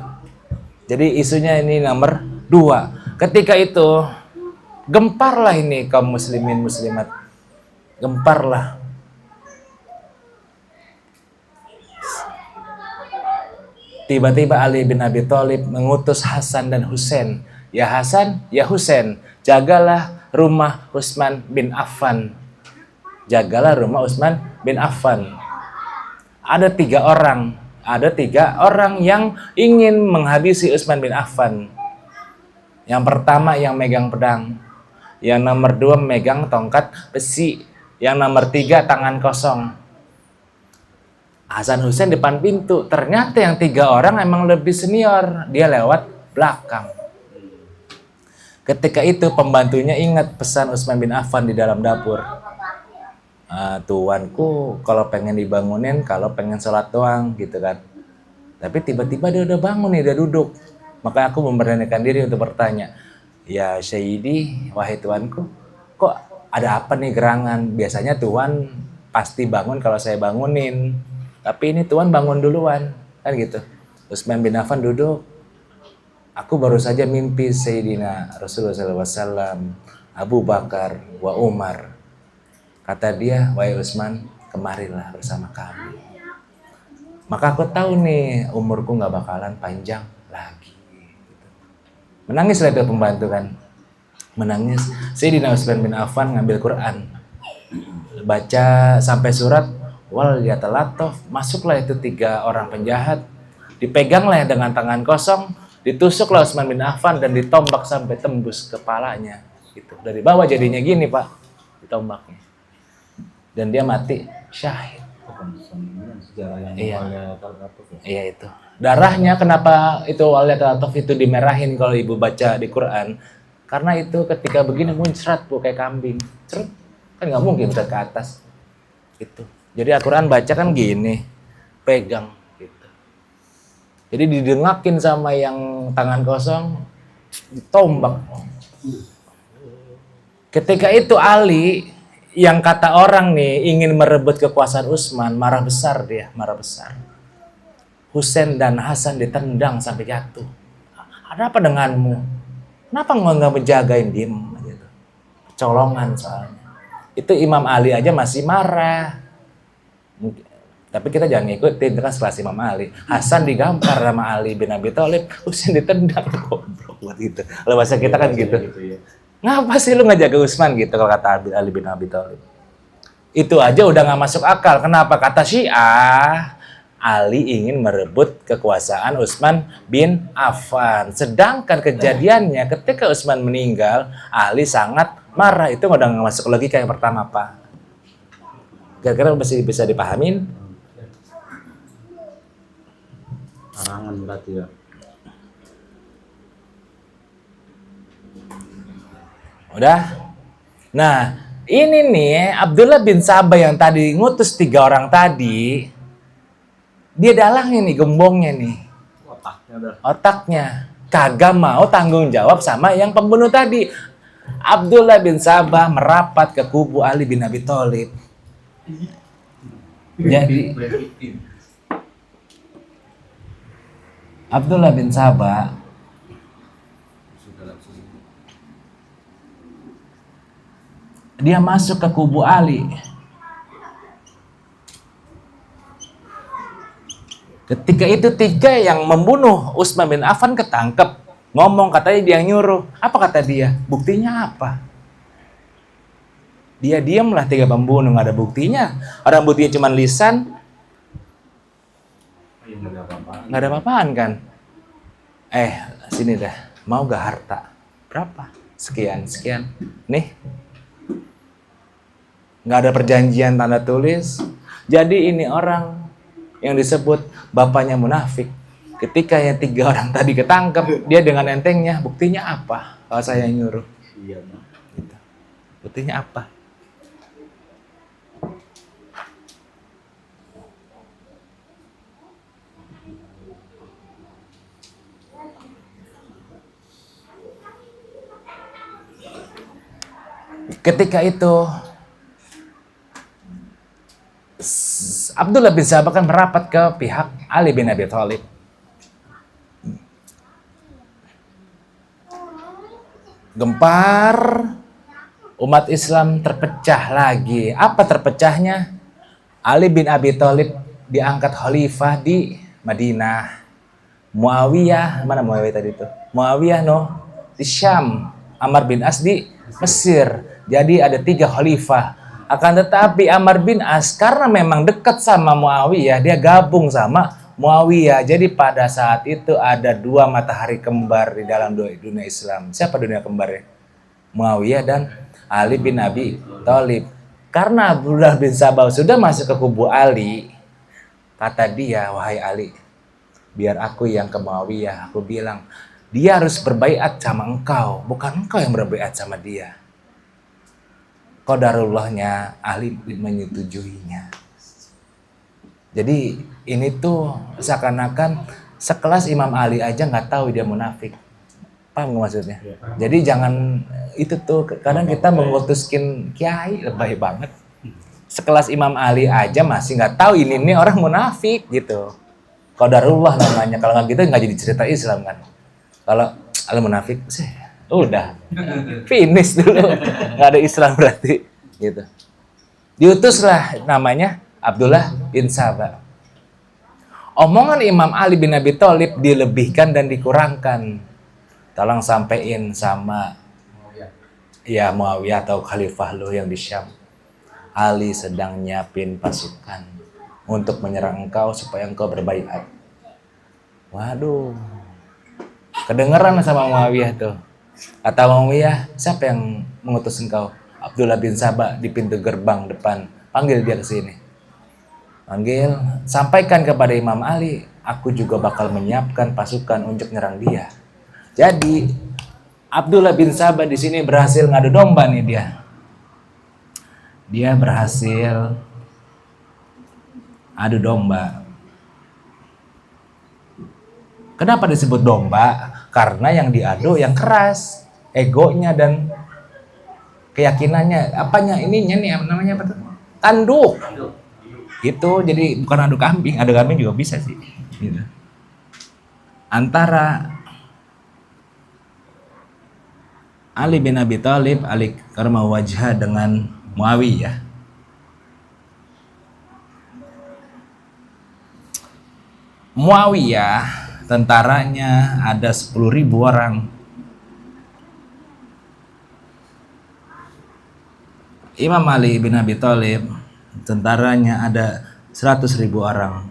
Jadi isunya ini nomor 2. Ketika itu gemparlah ini kaum muslimin muslimat. Gemparlah. Tiba-tiba Ali bin Abi Thalib mengutus Hasan dan Husain. Ya Hasan, ya Husain, jagalah rumah Utsman bin Affan. Jagalah rumah Utsman bin Affan. Ada 3 orang yang ingin menghabisi Utsman bin Affan. Yang pertama yang megang pedang. Yang nomor 2 megang tongkat besi. Yang nomor 3 tangan kosong. Hasan Husain depan pintu. Ternyata yang 3 orang emang lebih senior. Dia lewat belakang. Ketika itu pembantunya ingat pesan Utsman bin Affan di dalam dapur. Tuanku kalau pengen dibangunin, kalau pengen sholat doang gitu kan. Tapi tiba-tiba dia udah bangun nih, udah duduk. Maka aku memberanikan diri untuk bertanya, ya Sayyidi, wahai tuanku, kok ada apa nih gerangan? Biasanya tuan pasti bangun kalau saya bangunin. Tapi ini tuan bangun duluan, kan gitu. Utsman bin Affan duduk. Aku baru saja mimpi Sayyidina Rasulullah SAW, Abu Bakar, wa Umar. Kata dia, wahai Utsman, kemarilah bersama kami. Maka aku tahu nih, umurku gak bakalan panjang lagi. Menangislah itu pembantu kan. Menangis. Sayyidina Utsman bin Affan ngambil Quran. Baca sampai surat, wal yatalataf. Masuklah itu 3 orang penjahat. Dipeganglah dengan tangan kosong. Ditusuklah Utsman bin Affan dan ditombak sampai tembus kepalanya. Gitu. Dari bawah jadinya gini Pak, ditombaknya. Dan dia mati syahid. Iya itu. Darahnya kenapa itu wal-yatalataf itu dimerahin kalau ibu baca di Quran? Karena itu ketika begini muncrat Bu kayak kambing. Cerut. Kan nggak mungkin ke atas. Itu. Jadi Al-Quran baca kan gini, pegang. Jadi didengakin sama yang tangan kosong, ditombak. Ketika itu Ali, yang kata orang nih ingin merebut kekuasaan Utsman, marah besar dia, marah besar. Husain dan Hasan ditendang sampai jatuh. Ada apa denganmu? Kenapa nggak menjagain diem? Gitu. Colongan soalnya. Itu Imam Ali aja masih marah. Tapi kita jangan ngikutin, itu kan sekelas Imam Ali. Hasan digampar sama Ali bin Abi Thalib, Husain ditendang, goblok buat gitu. Kalau bahasa kita kan gitu. Ngapa sih lu ngejaga Utsman gitu kalau kata Ali bin Abi Thalib? Itu aja udah nggak masuk akal. Kenapa? Kata Syiah, Ali ingin merebut kekuasaan Utsman bin Affan. Sedangkan kejadiannya ketika Utsman meninggal, Ali sangat marah. Itu udah nggak masuk logika yang pertama Pak. Kira-kira masih bisa dipahamin? Larangan berarti ya. Udah? Nah, ini nih Abdullah bin Sabah yang tadi ngutus 3 orang tadi, dia dalangin nih gembongnya nih. Otaknya. Kagak mau tanggung jawab sama yang pembunuh tadi. Abdullah bin Sabah merapat ke kubu Ali bin Abi Thalib. Jadi Abdullah bin Sabah dia masuk ke kubu Ali. Ketika itu 3 yang membunuh Utsman bin Affan ketangkep. Ngomong katanya dia nyuruh. Apa kata dia? Buktinya apa? Dia diamlah 3 pembunuh, nggak ada buktinya. Orang buktinya cuma lisan. Nggak ada apa-apaan kan? Sini dah. Mau gak harta? Berapa? Sekian. Nih. nggak ada perjanjian tanda tulis. Jadi ini orang yang disebut bapaknya munafik. Ketika yang 3 orang tadi ketangkep, dia dengan entengnya, buktinya apa? Kalau saya nyuruh. Iya, Bang. Gitu. Buktinya apa? Ketika itu Abdullah bin Sabah kan merapat ke pihak Ali bin Abi Thalib. Gempar, umat Islam terpecah lagi. Apa terpecahnya? Ali bin Abi Thalib diangkat khalifah di Madinah. Muawiyah, mana Muawiyah tadi itu? Muawiyah di Syam. Amr bin As di Mesir. Jadi ada 3 khalifah. Akan tetapi Amr bin As karena memang dekat sama Muawiyah, dia gabung sama Muawiyah. Jadi pada saat itu ada 2 matahari kembar di dalam dunia Islam. Siapa dunia kembarnya? Muawiyah dan Ali bin Abi Thalib. Karena Abdullah bin Sabah sudah masuk ke kubu Ali, kata dia, wahai Ali, biar aku yang ke Muawiyah. Aku bilang, dia harus berbaiat sama engkau, bukan engkau yang berbaiat sama dia. Qadarullahnya Ali menyetujuinya. Jadi ini tuh seakan-akan sekelas Imam Ali aja nggak tahu dia munafik. Paham nggak maksudnya? Jadi jangan itu tuh, kadang kita mengutuskin kiai lebay banget. Sekelas Imam Ali aja masih nggak tahu ini orang munafik gitu. Qadarullah namanya. Kalau nggak gitu nggak jadi cerita Islam kan. Kalau al munafik sih udah finish dulu, nggak ada Islam berarti gitu. Diutuslah namanya Abdullah bin Sabah. Omongan Imam Ali bin Abi Thalib dilebihkan dan dikurangkan. Tolong sampein sama ya Muawiyah atau khalifah lo yang di Syam. Ali sedang nyiapin pasukan untuk menyerang engkau supaya engkau berbaiat. Waduh, kedengeran sama Muawiyah tuh. Kata Muawiyah, siapa yang mengutus engkau? Abdullah bin Sabah di pintu gerbang depan. Panggil dia ke sini. Panggil, sampaikan kepada Imam Ali, aku juga bakal menyiapkan pasukan untuk nyerang dia. Jadi Abdullah bin Sabah di sini berhasil ngadu domba nih dia. Dia berhasil adu domba. Kenapa disebut domba? Karena yang diadu yang keras, egonya dan keyakinannya. Apanya ininya nih namanya apa tuh? Tanduk. Gitu. Jadi bukan adu kambing juga bisa sih. Gitu. Antara Ali bin Abi Thalib, Ali karma wajah dengan Muawiyah. Muawiyah tentaranya ada 10.000 orang. Imam Ali bin Abi Thalib tentaranya ada 100.000 orang.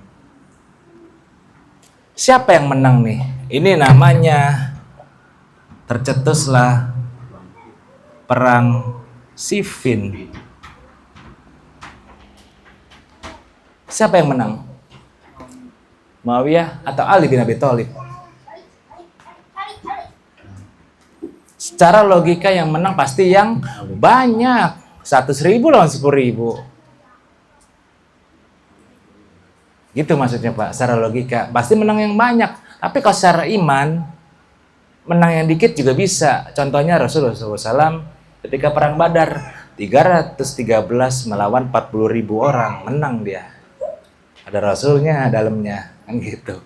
Siapa yang menang nih? Ini namanya tercetuslah perang Siffin. Siapa yang menang? Muawiyah atau Ali bin Abi Thalib? Secara logika yang menang pasti yang banyak. 100.000 lawan 10.000. Gitu maksudnya Pak. Secara logika pasti menang yang banyak. Tapi kalau secara iman, menang yang dikit juga bisa. Contohnya Rasulullah SAW ketika perang Badar 313 melawan 40.000 orang, menang dia. Ada Rasulnya dalamnya, kan gitu.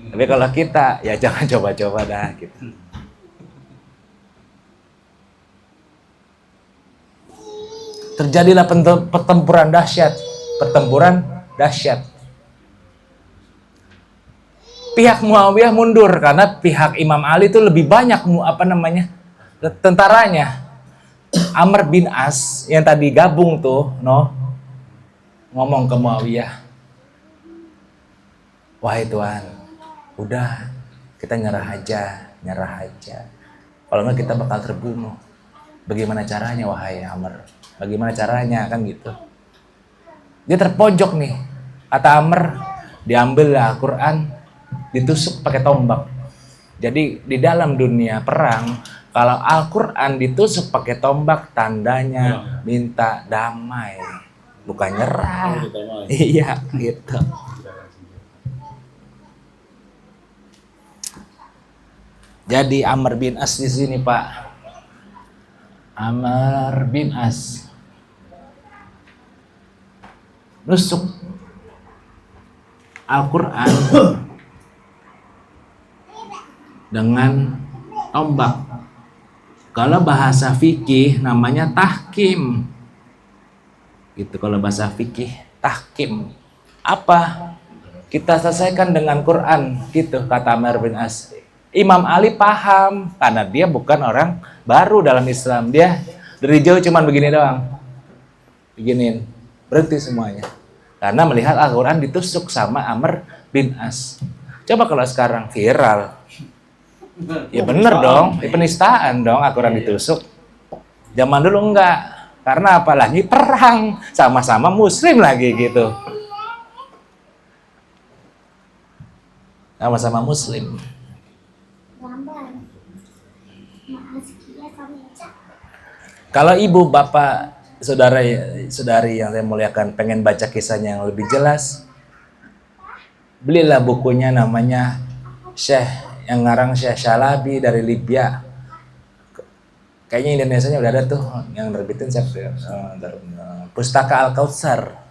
Tapi kalau kita ya jangan coba-coba dah gitu. Terjadilah pertempuran dahsyat. Pihak Muawiyah mundur karena pihak Imam Ali itu lebih banyak tentaranya. Amr bin As yang tadi gabung tuh, ngomong ke Muawiyah, wahai Tuhan, udah kita nyerah aja. Kalau nggak kita bakal terbunuh. Bagaimana caranya wahai Amr? Bagaimana caranya kan gitu. Dia terpojok nih. Kata Amr, diambillah Al-Quran, ditusuk pakai tombak. Jadi di dalam dunia perang, kalau Al-Quran ditusuk pakai tombak, tandanya minta damai, bukan nyerah. Iya, gitu. Jadi Amr bin As di sini, Pak. Amr bin As nusuk Al-Quran dengan tombak. Kalau bahasa fikih namanya tahkim. Gitu kalau bahasa fikih, tahkim. Apa? Kita selesaikan dengan Quran, gitu kata Amr bin As. Imam Ali paham karena dia bukan orang baru dalam Islam. Dia dari jauh cuman begini doang. Beginiin. Berhenti semuanya. Karena melihat Al-Quran ditusuk sama Amr bin As. Coba kalau sekarang viral. Ya bener dong, penistaan dong Al-Quran ditusuk. Zaman dulu enggak. Karena apalagi perang, sama-sama muslim lagi gitu. Sama-sama muslim. Kalau ibu, bapak, saudari yang saya muliakan pengen baca kisahnya yang lebih jelas, belilah bukunya, namanya Syekh, yang ngarang Syekh Shalabi dari Libya. Kayaknya Indonesianya udah ada tuh, yang terbitin Pustaka Al-Kautsar,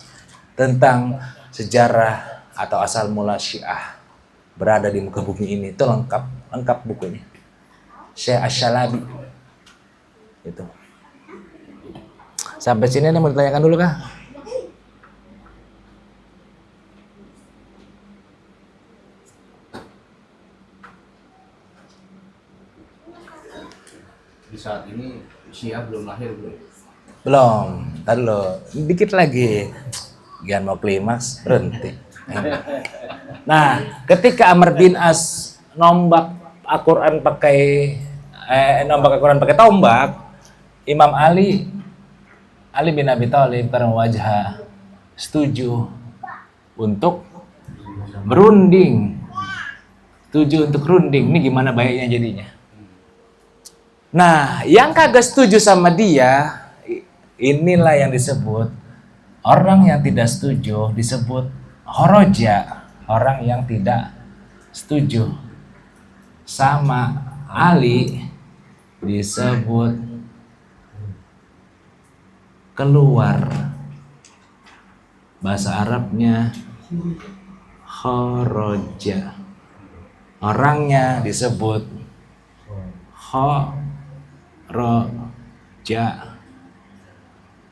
tentang sejarah atau asal mula Syiah berada di muka bumi ini. Itu lengkap bukunya. Syekh Shalabi. Itu. Sampai sini ada mau ditanyakan dulu kah? Di saat ini Syiah belum lahir belum? Belum, ntar dulu, dikit lagi. Jangan mau klimaks, berhenti. Nah, ketika Amr bin As nombak Al-Quran pakai tombak, Imam Ali bin Abi Thalib karena wajah setuju untuk berunding. Setuju untuk runding. Ini gimana baiknya jadinya? Nah, yang kagak setuju sama dia, inilah yang disebut orang yang tidak setuju, disebut horoja, orang yang tidak setuju sama Ali, disebut keluar. Bahasa Arabnya kharaja. Orangnya disebut kharaja.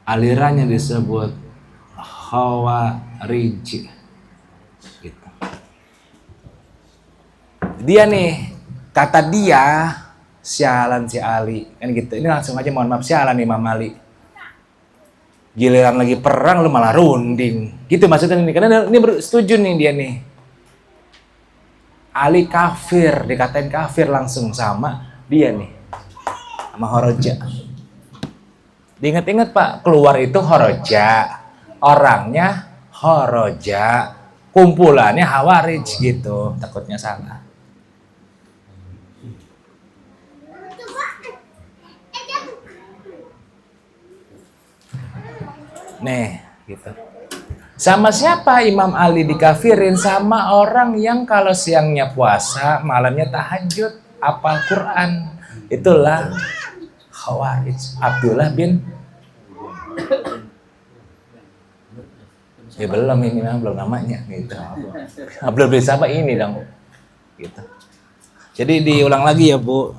Alirannya disebut khawarij. Gitu. Dia nih, kata dia, sialan si Ali. Kan gitu. Ini langsung aja mohon maaf, sialan Imam Ali. Giliran lagi perang lu malah runding. Gitu maksudnya ini. Karena ini setuju nih dia nih. Ali kafir, dikatain kafir langsung sama dia nih. Sama horoja. Diingat-ingat Pak, keluar itu horoja. Orangnya horoja. Kumpulannya Hawarij gitu. Takutnya salah. Nih, gitu. Sama siapa Imam Ali dikafirin? Sama orang yang kalau siangnya puasa, malamnya tahajud, hafal Quran. Itulah Khawarij. Abdullah bin ya belum ini belum namanya gitu. Abdullah bin Sabah ini dong. Gitu. Jadi diulang lagi ya, Bu.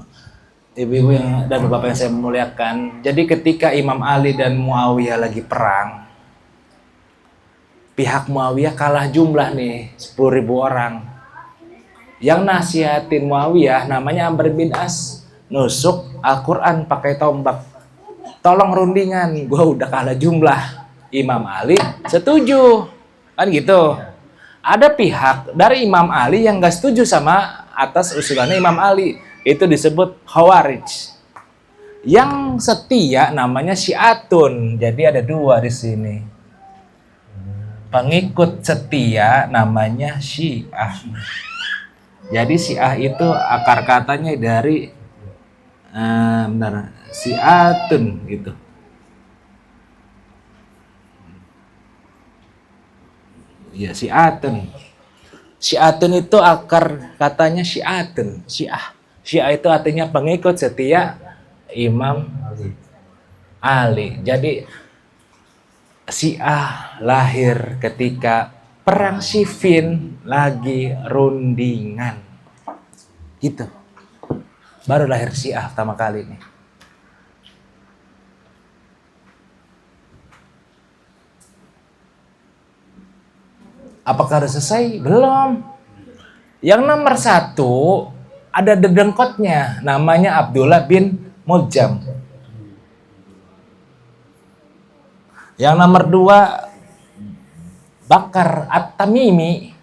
Ibu-ibu yang dan bapak yang saya muliakan. Jadi ketika Imam Ali dan Muawiyah lagi perang, pihak Muawiyah kalah jumlah nih, 10.000 orang. Yang nasihatin Muawiyah namanya Amr bin As, nusuk Al-Quran pakai tombak. Tolong rundingan, gue udah kalah jumlah. Imam Ali setuju, kan gitu. Ada pihak dari Imam Ali yang gak setuju sama atas usulannya Imam Ali. Itu disebut Khawarij. Yang setia namanya syiatun. Jadi ada dua di sini. Pengikut setia namanya syiah. Jadi syiah itu akar katanya dari syiatun gitu. Ya, syiatun. Syiatun itu akar katanya syiatun, syiah. Syiah itu artinya pengikut setia Imam Ali. Jadi Syiah lahir ketika perang Siffin lagi rundingan. Gitu. Baru lahir Syiah pertama kali nih. Apakah sudah selesai? Belum. Yang nomor 1 ada dedengkotnya, namanya Abdullah bin Muljam. Yang nomor 2 Bakar At-Tamimi.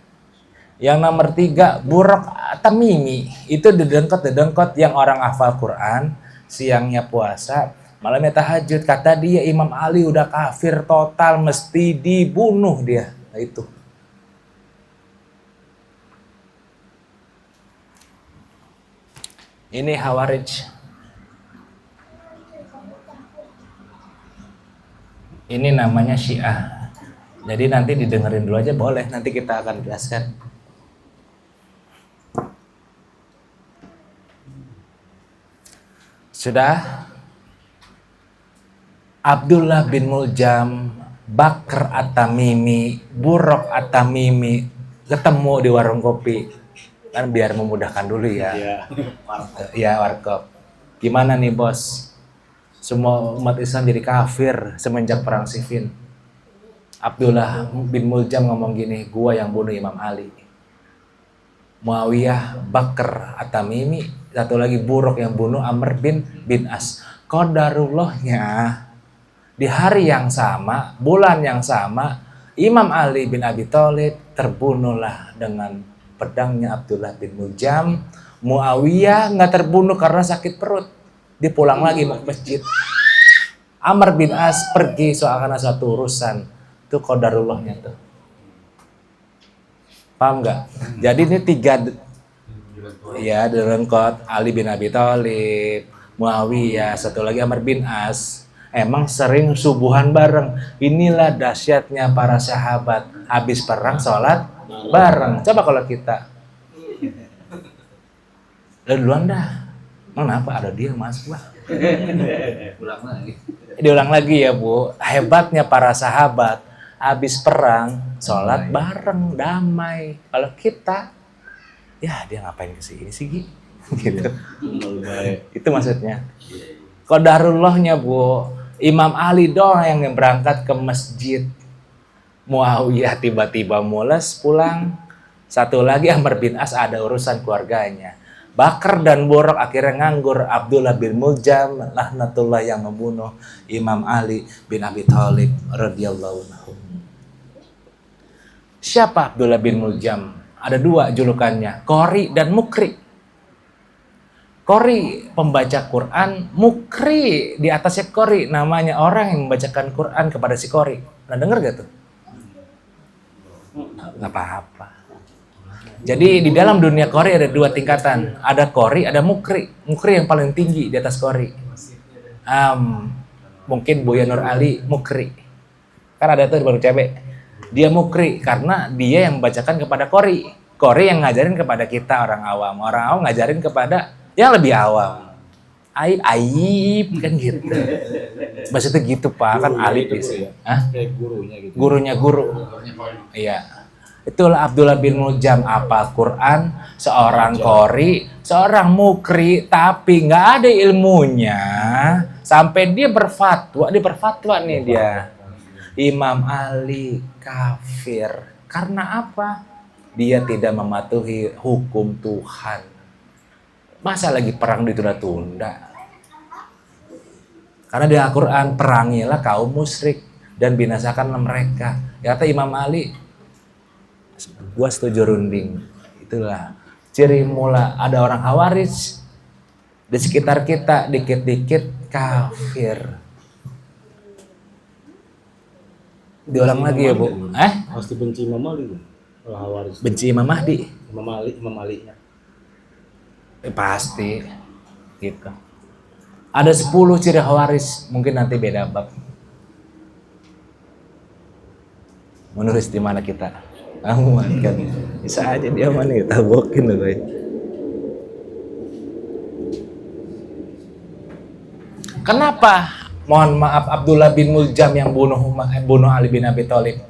Yang nomor 3 Buraq At-Tamimi. Itu dedengkot yang orang hafal Quran, siangnya puasa, malamnya tahajud. Kata dia Imam Ali udah kafir total, mesti dibunuh dia. Nah, itu. Ini Khawarij. Ini namanya Syiah. Jadi nanti didengerin dulu aja boleh, nanti kita akan jelaskan. Sudah? Abdullah bin Muljam, Bakr At-Tamimi, Buraq At-Tamimi ketemu di warung kopi. Kan biar memudahkan dulu ya. Ya, warkop. Gimana nih bos? Semua umat Islam jadi kafir semenjak perang Siffin. Abdullah bin Muljam ngomong gini, gua yang bunuh Imam Ali. Muawiyah, Bakr At-Tamimi, satu lagi Buraq yang bunuh Amr bin As. Qadarullahnya di hari yang sama, bulan yang sama, Imam Ali bin Abi Thalib terbunuhlah dengan pedangnya Abdullah bin Muljam. Muawiyah nggak terbunuh karena sakit perut, dia pulang lagi mau ke masjid. Amr bin As pergi soalnya suatu urusan. Itu qadarullahnya tuh. Paham nggak? Jadi ini 3 ya, direngkot Ali bin Abi Thalib, Muawiyah, satu lagi Amr bin As. Emang sering subuhan bareng. Inilah dahsyatnya para sahabat. Habis perang sholat bareng. Coba kalau kita duluan dah. Kenapa ada dia mas? Wah. Diulang lagi ya Bu. Hebatnya para sahabat. Habis perang sholat bareng, damai. Kalau kita, ya dia ngapain kesini sih gitu. Itu maksudnya. Qadarullahnya Bu. Imam Ali doang yang berangkat ke masjid. Muawiyah tiba-tiba mules pulang. Satu lagi Amr bin As ada urusan keluarganya. Bakar dan Buraq akhirnya nganggur. Abdullah bin Muljam laknatullah yang membunuh Imam Ali bin Abi Thalib radhiyallahu anhu. Siapa Abdullah bin Muljam? Ada 2 julukannya, Qori dan Mukri. Qori pembaca Quran, Mukri di atasnya Qori, namanya orang yang membacakan Quran kepada si Qori. Nah denger gak tuh? Gak apa-apa. Jadi di dalam dunia Qori ada 2 tingkatan. Ada Qori, ada Mukri. Mukri yang paling tinggi di atas Qori. Mungkin Buya Nur Ali Mukri. Kan ada tuh di baru cewek. Dia Mukri karena dia yang membacakan kepada Qori. Qori yang ngajarin kepada kita orang awam. Orang awam ngajarin kepada yang lebih awam. Aib kan gitu. Maksudnya gitu Pak, kan alif sih. Kayak gurunya gitu. Gurunya guru. Iya. Itulah Abdullah bin Muljam, apa Quran, seorang Qori, seorang Mukri, tapi nggak ada ilmunya sampai dia berfatwa nih dia. Imam Ali kafir. Karena apa? Dia tidak mematuhi hukum Tuhan. Masa lagi perang ditunda-tunda? Karena di Al-Quran, perangilah kaum musyrik dan binasakanlah mereka. Ya, kata Imam Ali, gua setuju runding. Itulah ciri mula ada orang Khawarij Di sekitar kita dikit-dikit kafir. Diulang lagi ya, Bu. Pasti benci Imam Ali tuh. Al-Hawaris. Benci Imam Mahdi? Imam Ali-nya. Pasti. Gitu. Ada 10 ciri Khawaris, mungkin nanti beda bab. Menulis di mana kita? Aman kan? Bisa aja dia mana kita bokin loh, guys. Kenapa? Mohon maaf, Abdullah bin Muljam yang bunuh Ali bin Abi Thalib.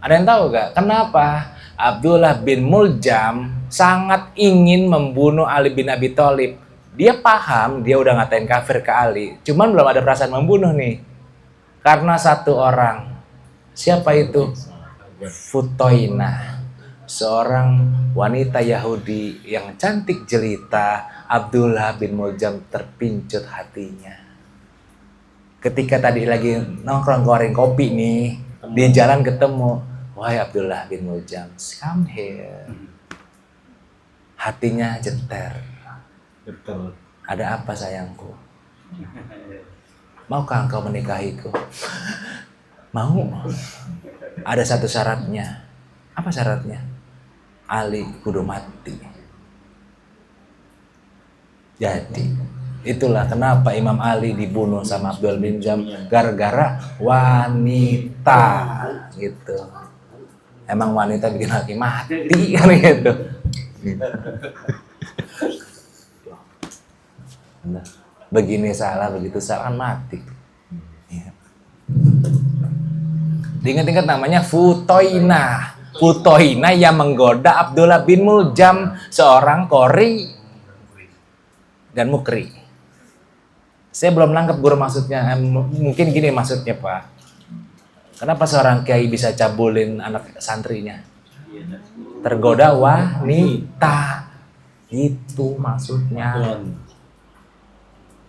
Ada yang tahu gak? Kenapa Abdullah bin Muljam sangat ingin membunuh Ali bin Abi Thalib? Dia paham, dia udah ngatain kafir ke Ali. Cuman belum ada perasaan membunuh nih. Karena satu orang. Siapa itu? Futoinah. Seorang wanita Yahudi yang cantik jelita. Abdullah bin Muljam terpincut hatinya. Ketika tadi lagi nongkrong goreng kopi nih, di jalan ketemu, wahai Abdullah bin Muljam, come here. Hatinya jeter. Betul. Ada apa sayangku? Maukah engkau menikahiku? Mau. Ada satu syaratnya. Apa syaratnya? Ali kudu mati. Jadi itulah kenapa Imam Ali dibunuh sama Abdul bin Jam, gara-gara wanita gitu. Emang wanita bikin laki mati kan gitu. Nah, begini salah, begitu salah kan mati. Ya. Diingat-ingat namanya Futoinah. Futoinah yang menggoda Abdullah bin Muljam, seorang qori dan mukri. Saya belum nangkep guru maksudnya. Mungkin gini maksudnya, Pak. Kenapa seorang kiai bisa cabulin anak santrinya? Tergoda wanita. Itu maksudnya.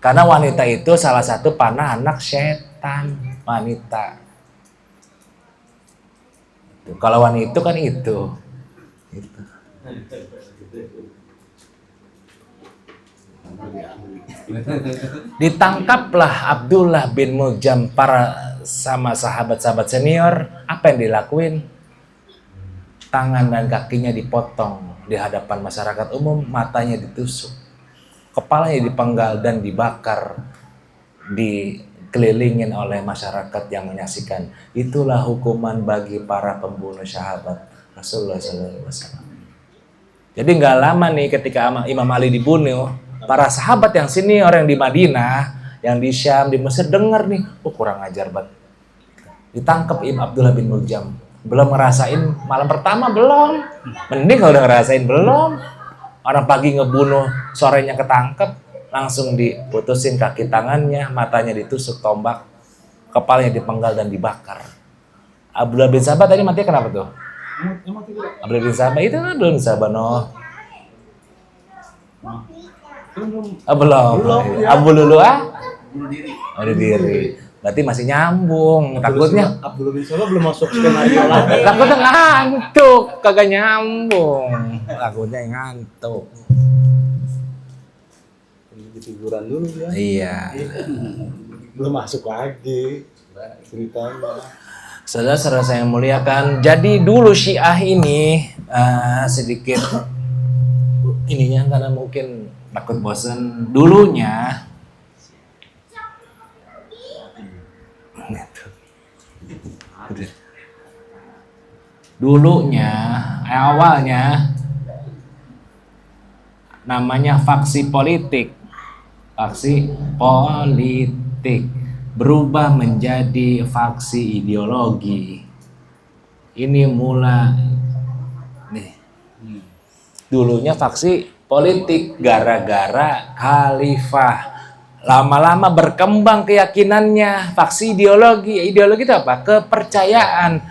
Karena wanita itu salah satu panah anak setan. Wanita. Kalau wanita kan itu. Ditangkaplah Abdullah bin Muljam sama sahabat-sahabat senior. Apa yang dilakuin? Tangan dan kakinya dipotong di hadapan masyarakat umum, matanya ditusuk, kepalanya dipenggal dan dibakar, dikelilingin oleh masyarakat yang menyaksikan. Itulah hukuman bagi para pembunuh sahabat Rasulullah SAW. Jadi nggak lama nih ketika Imam Ali dibunuh, para sahabat yang senior yang di Madinah, yang di Syam, di Mesir dengar nih, kurang ajar banget. Ditangkap Abdullah bin Muljam. Belum ngerasain malam pertama, belum. Mending kalau udah ngerasain, belum. Orang pagi ngebunuh, sorenya ketangkep, langsung diputusin kaki tangannya, matanya ditusuk tombak, kepalanya dipenggal dan dibakar. Abdullah bin Sabah tadi mati kenapa tuh? Abdullah bin Sabah itu kan Abdullah bin Sabah, no. Belum. Abu Lulu bunuh diri. Berarti masih nyambung. Takutnya Abdullah bin Sabah belum masuk skenario lagi. takutnya ngantuk, kagak nyambung. Takutnya ngantuk. Di figuran dulu ya. Iya. Belum masuk lagi ceritanya. Saudara-saudara saya muliakan. Jadi dulu Syiah ini sedikit ininya karena mungkin takut bosan dulunya. Awalnya namanya faksi politik berubah menjadi faksi ideologi. Ini dulunya faksi politik gara-gara khalifah. Lama-lama berkembang keyakinannya, faksi ideologi. Ideologi itu apa? Kepercayaan.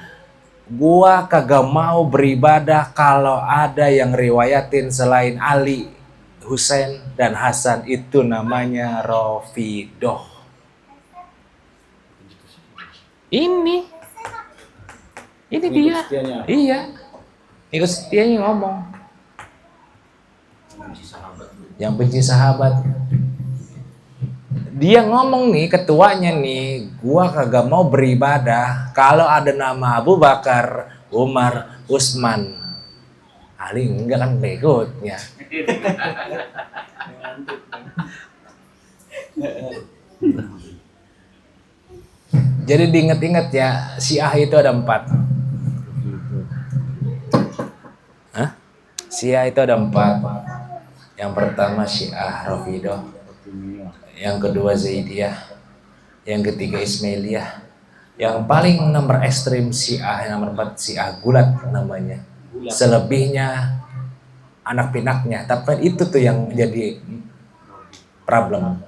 Gua kagak mau beribadah kalau ada yang riwayatin selain Ali, Husain, dan Hasan. Itu namanya Rafidah. Ini dia. Iya. Ikut setianya ngomong. benci sahabat. Yang benci sahabat. Dia ngomong nih, ketuanya nih, gua kagak mau beribadah kalau ada nama Abu Bakar, Umar, Utsman. Ali enggak kan berikutnya. Jadi diinget-inget ya, Syiah itu ada 4. Hah? Syiah itu ada 4. Yang pertama Syiah Rafidhah, yang kedua Zaidiyah, yang ketiga Ismailiyah, yang paling nomor ekstrim Syiah, yang nomor 4 Syiah Gulat namanya. Selebihnya anak pinaknya, tapi itu tuh yang jadi problem.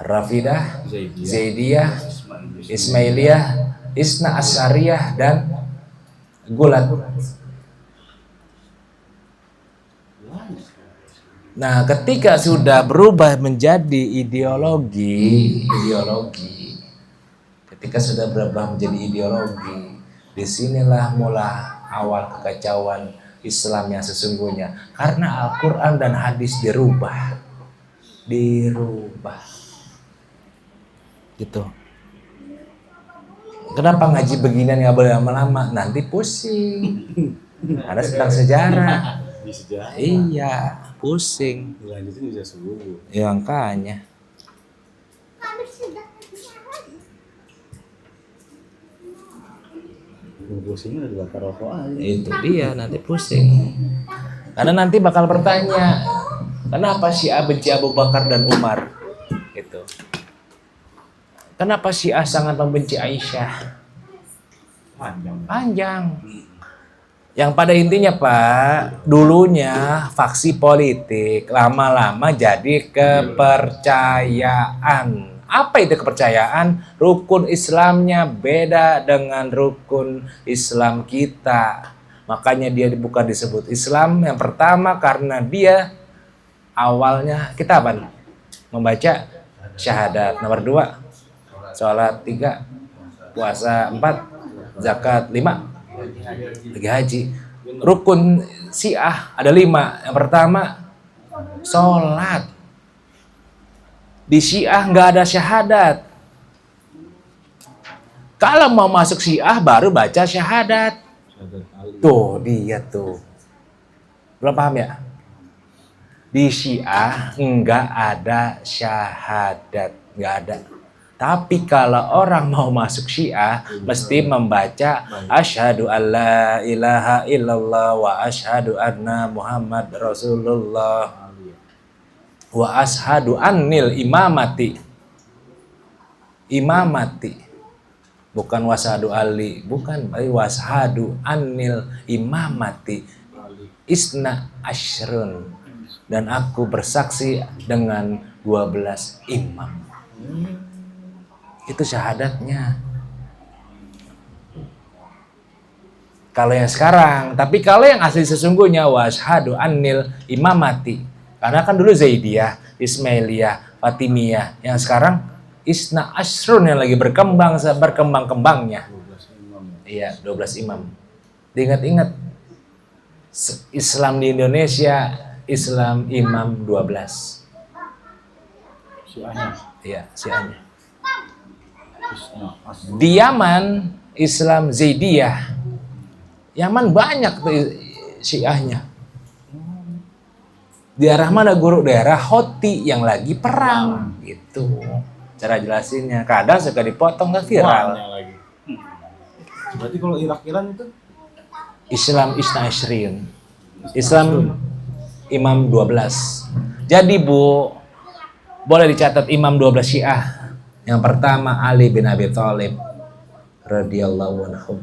Rafidhah, Zaidiyah, Ismailiyah, Isna Asyariyah, dan Gulat. Nah, ketika sudah berubah menjadi ideologi, ketika sudah berubah menjadi ideologi, disinilah mulai awal kekacauan Islam yang sesungguhnya. Karena Al-Quran dan hadis dirubah. Gitu. Kenapa ngaji beginian nggak boleh lama-lama? Nanti pusing. Ada tentang sejarah. Di sejarah. Iya, pusing. Lanjutin bisa subuh. Ya makanya. Pusingnya udah bakar rokok aja. Itu dia, nanti pusing. Karena nanti bakal bertanya, kenapa Syiah benci Abu Bakar dan Umar? Gitu. Kenapa Syiah sangat membenci Aisyah? Panjang. Yang pada intinya Pak, dulunya faksi politik, lama-lama jadi kepercayaan. Apa itu kepercayaan? Rukun Islamnya beda dengan rukun Islam kita. Makanya dia bukan disebut Islam yang pertama karena dia awalnya kita apa? Membaca syahadat. Nomor 2, sholat 3, puasa 4, zakat 5, lagi haji. Rukun Syiah ada 5. Yang pertama sholat. Di Syiah nggak ada syahadat. Kalau mau masuk Syiah baru baca syahadat. Tuh dia tuh. Belum paham ya? Di Syiah nggak ada syahadat, nggak ada. Tapi kalau orang mau masuk Syiah mesti membaca asyhadu alla ilaha illallah wa asyhadu anna Muhammad Rasulullah wa asyhadu annil imamati. Bukan wasadu ali, bukan, washadu annil imamati isna asyrun, dan aku bersaksi dengan 12 imam. Itu syahadatnya. Kalau yang sekarang, tapi kalau yang asli sesungguhnya washadu annil imamati. Karena kan dulu Zaidiyah, Ismailiyah, Fatimiyah, yang sekarang Isna Asrun yang lagi berkembang-kembangnya. Iya, 12 imam. Diingat-ingat, Islam di Indonesia, Islam imam 12. Syiahnya. Iya, Syiahnya. Di Yaman, Islam Zaidiyah. Yaman banyak tuh Syiahnya. Daerah mana guru? Daerah Houthi yang lagi perang gitu. Cara jelasinnya, kadang suka dipotong nggak viral. Lagi. Berarti kalau Irak-Iran itu Islam Isna Ashrin, Islam imam 12. Jadi Bu, boleh dicatat imam 12 Syiah. Yang pertama Ali bin Abi Thalib radhiyallahu anhu.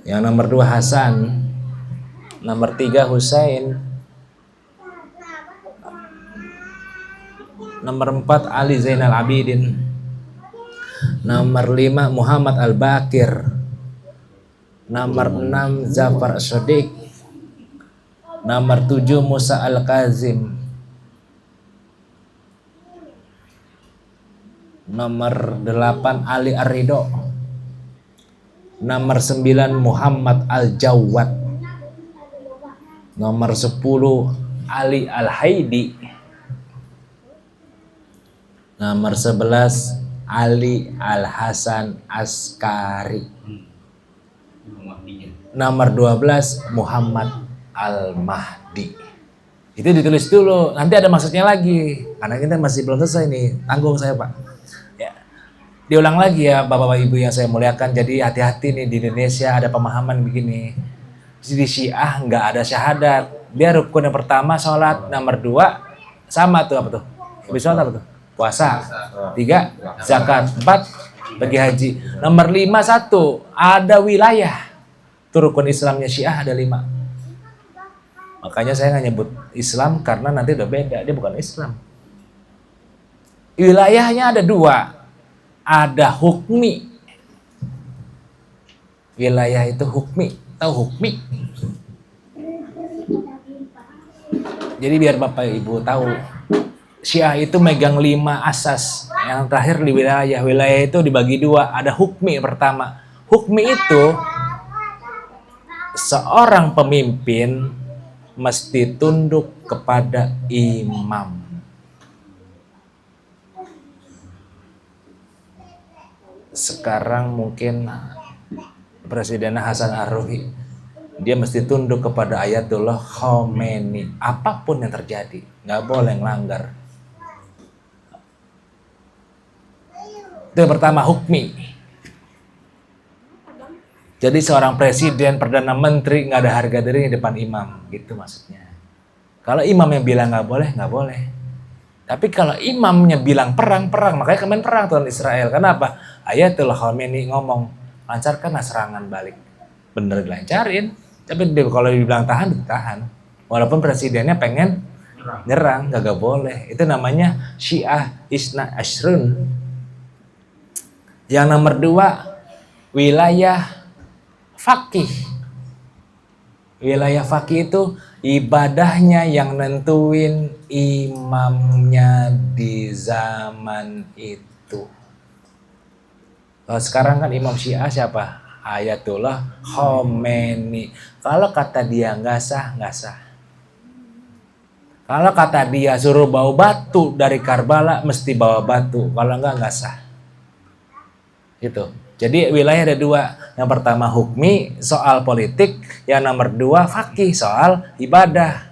Yang nomor 2 Hasan, nomor 3 Husain, nomor 4 Ali Zainal Abidin, nomor 5 Muhammad Al-Baqir, nomor 6 Ja'far As-Shadiq, nomor 7 Musa Al-Kazim, nomor 8 Ali Ar-Ridho, Nomor 9 Muhammad Al-Jawad. Nomor 10 Ali Al-Haidi. Nomor 11 Ali Al-Hasan Askari. Nomor 12 Muhammad Al-Mahdi. Itu ditulis dulu, nanti ada maksudnya lagi. Karena kita masih belum selesai nih, tanggung saya Pak. Ya. Diulang lagi ya Bapak-Bapak Ibu yang saya muliakan. Jadi hati-hati nih, di Indonesia ada pemahaman begini. Di Syiah nggak ada syahadat. Dia rukun yang pertama sholat, nomor 2 sama tuh apa tuh? Habis sholat apa tuh? Puasa. 3 zakat. 4 pergi haji. Nomor 5 1 ada wilayah. Itu rukun Islamnya Syiah ada 5. Makanya saya nggak nyebut Islam karena nanti udah beda, dia bukan Islam. Wilayahnya ada 2, ada hukmi. Wilayah itu hukmi, tahu hukmi? Jadi biar Bapak Ibu tahu, Syiah itu megang 5 asas. Yang terakhir di wilayah. Wilayah itu dibagi 2, ada hukmi pertama. Hukmi itu seorang pemimpin mesti tunduk kepada imam. Sekarang mungkin Presiden Hasan Ar-Ruhi, dia mesti tunduk kepada Ayatullah Khomeini. Apapun yang terjadi, nggak boleh ngelanggar. Itu yang pertama, hukmi. Jadi seorang presiden, perdana menteri nggak ada harga diri di depan imam, gitu maksudnya. Kalau imamnya bilang nggak boleh, nggak boleh. Tapi kalau imamnya bilang perang, makanya kemarin perang tuh Israel. Kenapa? Ayatullah Khomeini ngomong, lancarkan serangan balik. Bener dilancarin. Tapi kalau dibilang tahan, ditahan. Walaupun presidennya pengen nyerang, nggak boleh. Itu namanya Syiah Isna Ashrun. Yang nomor 2, wilayah Faqih. Wilayah faqih itu ibadahnya yang nentuin imamnya di zaman itu. Kalau sekarang kan imam Syiah siapa? Ayatullah Khomeini. Kalau kata dia nggak sah, nggak sah. Kalau kata dia suruh bawa batu dari Karbala, mesti bawa batu. Kalau nggak sah. Gitu. Jadi wilayah ada 2. Yang pertama hukmi, soal politik. Yang nomor 2 faqih, soal ibadah.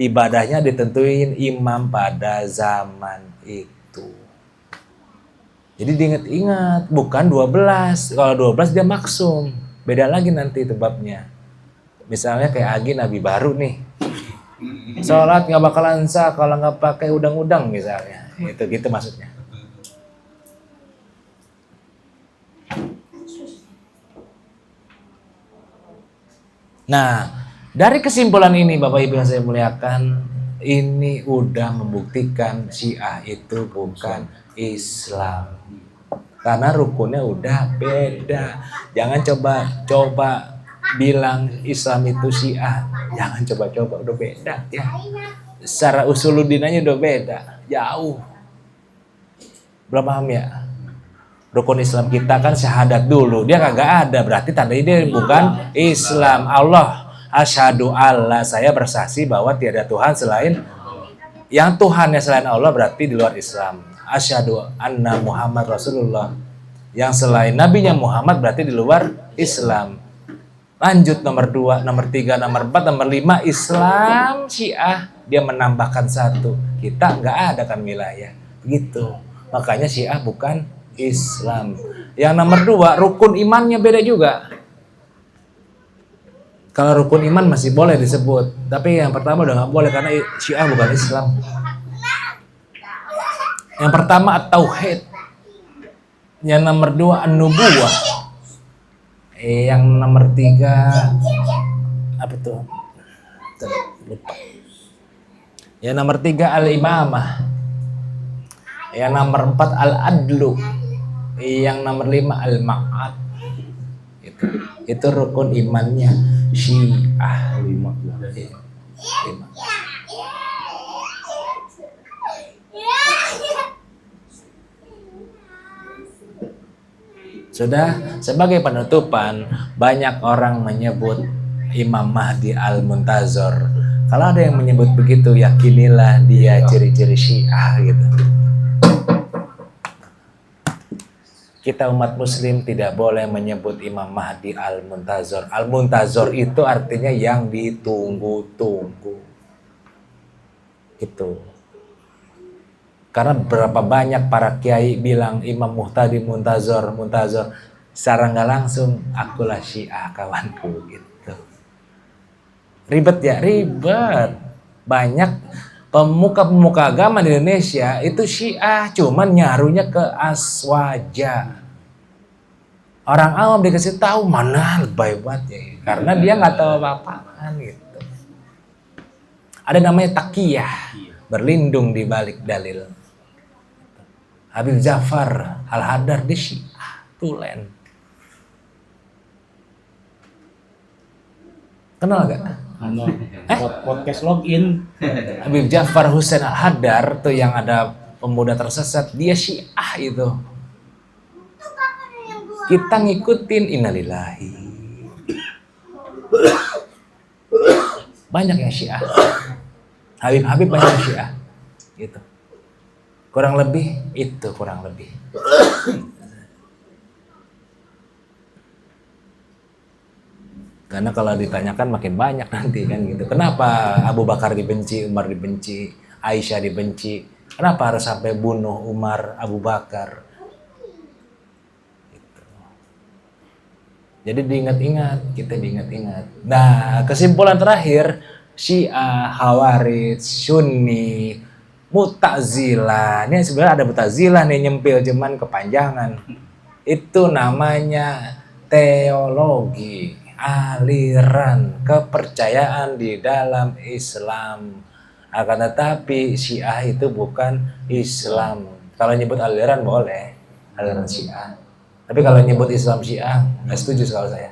Ibadahnya ditentuin imam pada zaman itu. Jadi diingat-ingat, bukan 12. Kalau 12 dia maksum. Beda lagi nanti itu babnya. Misalnya kayak Agi Nabi baru nih. Sholat nggak bakalan sah kalau nggak pakai udang-udang misalnya. Itu gitu maksudnya. Nah, dari kesimpulan ini Bapak Ibu yang saya muliakan, ini udah membuktikan Syiah itu bukan Islam. Karena rukunnya udah beda. Jangan coba bilang Islam itu Syiah. Jangan coba-coba, udah beda ya. Secara usuluddin aja udah beda, jauh. Belum paham ya? Rukun Islam kita kan syahadat dulu, dia kagak ada, berarti tandanya dia bukan Islam. Allah, asyhadu alla, saya bersaksi bahwa tiada Tuhan selain, yang Tuhannya selain Allah berarti di luar Islam. Asyhadu anna Muhammad Rasulullah, yang selain nabinya Muhammad berarti di luar Islam. Lanjut nomor 2, nomor 3, nomor 4, nomor 5, Islam Syiah dia menambahkan 1. Kita nggak ada kan wilayah, begitu. Makanya Syiah bukan Islam. Yang nomor 2, rukun imannya beda juga. Kalau rukun iman masih boleh disebut, tapi yang pertama udah nggak boleh karena Syiah bukan Islam. Yang pertama at-tauhid. Yang nomor 2 an-nubuwah. Yang nomor 3 apa tuh? Lupa. Yang nomor 3 al-imamah. Yang nomor 4 al-adlu. Yang nomor 5 al-ma'ad. Itu rukun imannya Syiah. 5. Sudah, sebagai penutupan, banyak orang menyebut Imam Mahdi Al-Muntazor. Kalau ada yang menyebut begitu, yakinilah dia ciri-ciri Syiah gitu. Kita umat muslim tidak boleh menyebut Imam Mahdi Al-Muntazor. Al-Muntazor itu artinya yang ditunggu-tunggu. Itu. Karena berapa banyak para kiai bilang Imam Muhtadi Muntazor. Secara nggak langsung, akulah Syiah kawanku gitu. Ribet ya? Ribet. Banyak pemuka-pemuka agama di Indonesia itu Syiah, cuman nyarunya ke aswaja. Orang awam dikasih tahu mana lebay banget ya, karena dia nggak tahu apa-apaan gitu. Ada namanya takiyah, berlindung di balik dalil. Habib Ja'far Al-Haddad di Syiah, tulen. Kenal gak? Podcast login. Habib Ja'far Hussein Al-Haddad tuh yang ada pemuda tersesat, dia Syiah itu. Kita ngikutin, innalillahi. Banyak yang Syiah. Habib banyak yang Syiah. Gitu. Kurang lebih itu, kurang lebih. Karena kalau ditanyakan makin banyak nanti kan gitu. Kenapa Abu Bakar dibenci, Umar dibenci, Aisyah dibenci? Kenapa harus sampai bunuh Umar, Abu Bakar? Gitu. Jadi diingat-ingat, kita diingat-ingat. Nah, kesimpulan terakhir, Syiah, Khawarij, Sunni, Mu'tazilah. Ini sebenarnya ada Mu'tazilah nih nyempil cuman kepanjangan. Itu namanya teologi, aliran kepercayaan di dalam Islam. Akan tetapi Syiah itu bukan Islam. Kalau nyebut aliran boleh, aliran Syiah. Tapi kalau nyebut Islam Syiah nggak setuju kalau saya.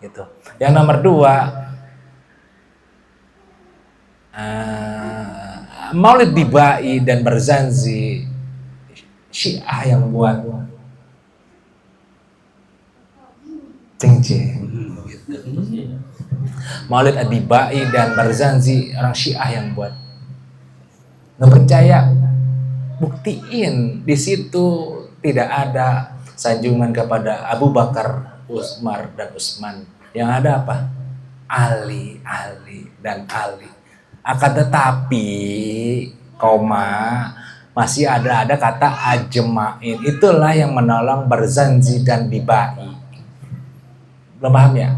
Gitu. Yang nomor 2, Maulid Dibai dan Barzanji Syiah yang buat. Ceng-ceng. Maulid Dibai dan Barzanji orang Syiah yang buat. Nggak percaya? Buktiin di situ tidak ada sanjungan kepada Abu Bakar, Umar dan Utsman. Yang ada apa? Ali dan Ali. Akan tetapi, masih ada kata ajma'in. Itulah yang menolong Barzanji dan Dibai. Belum paham ya?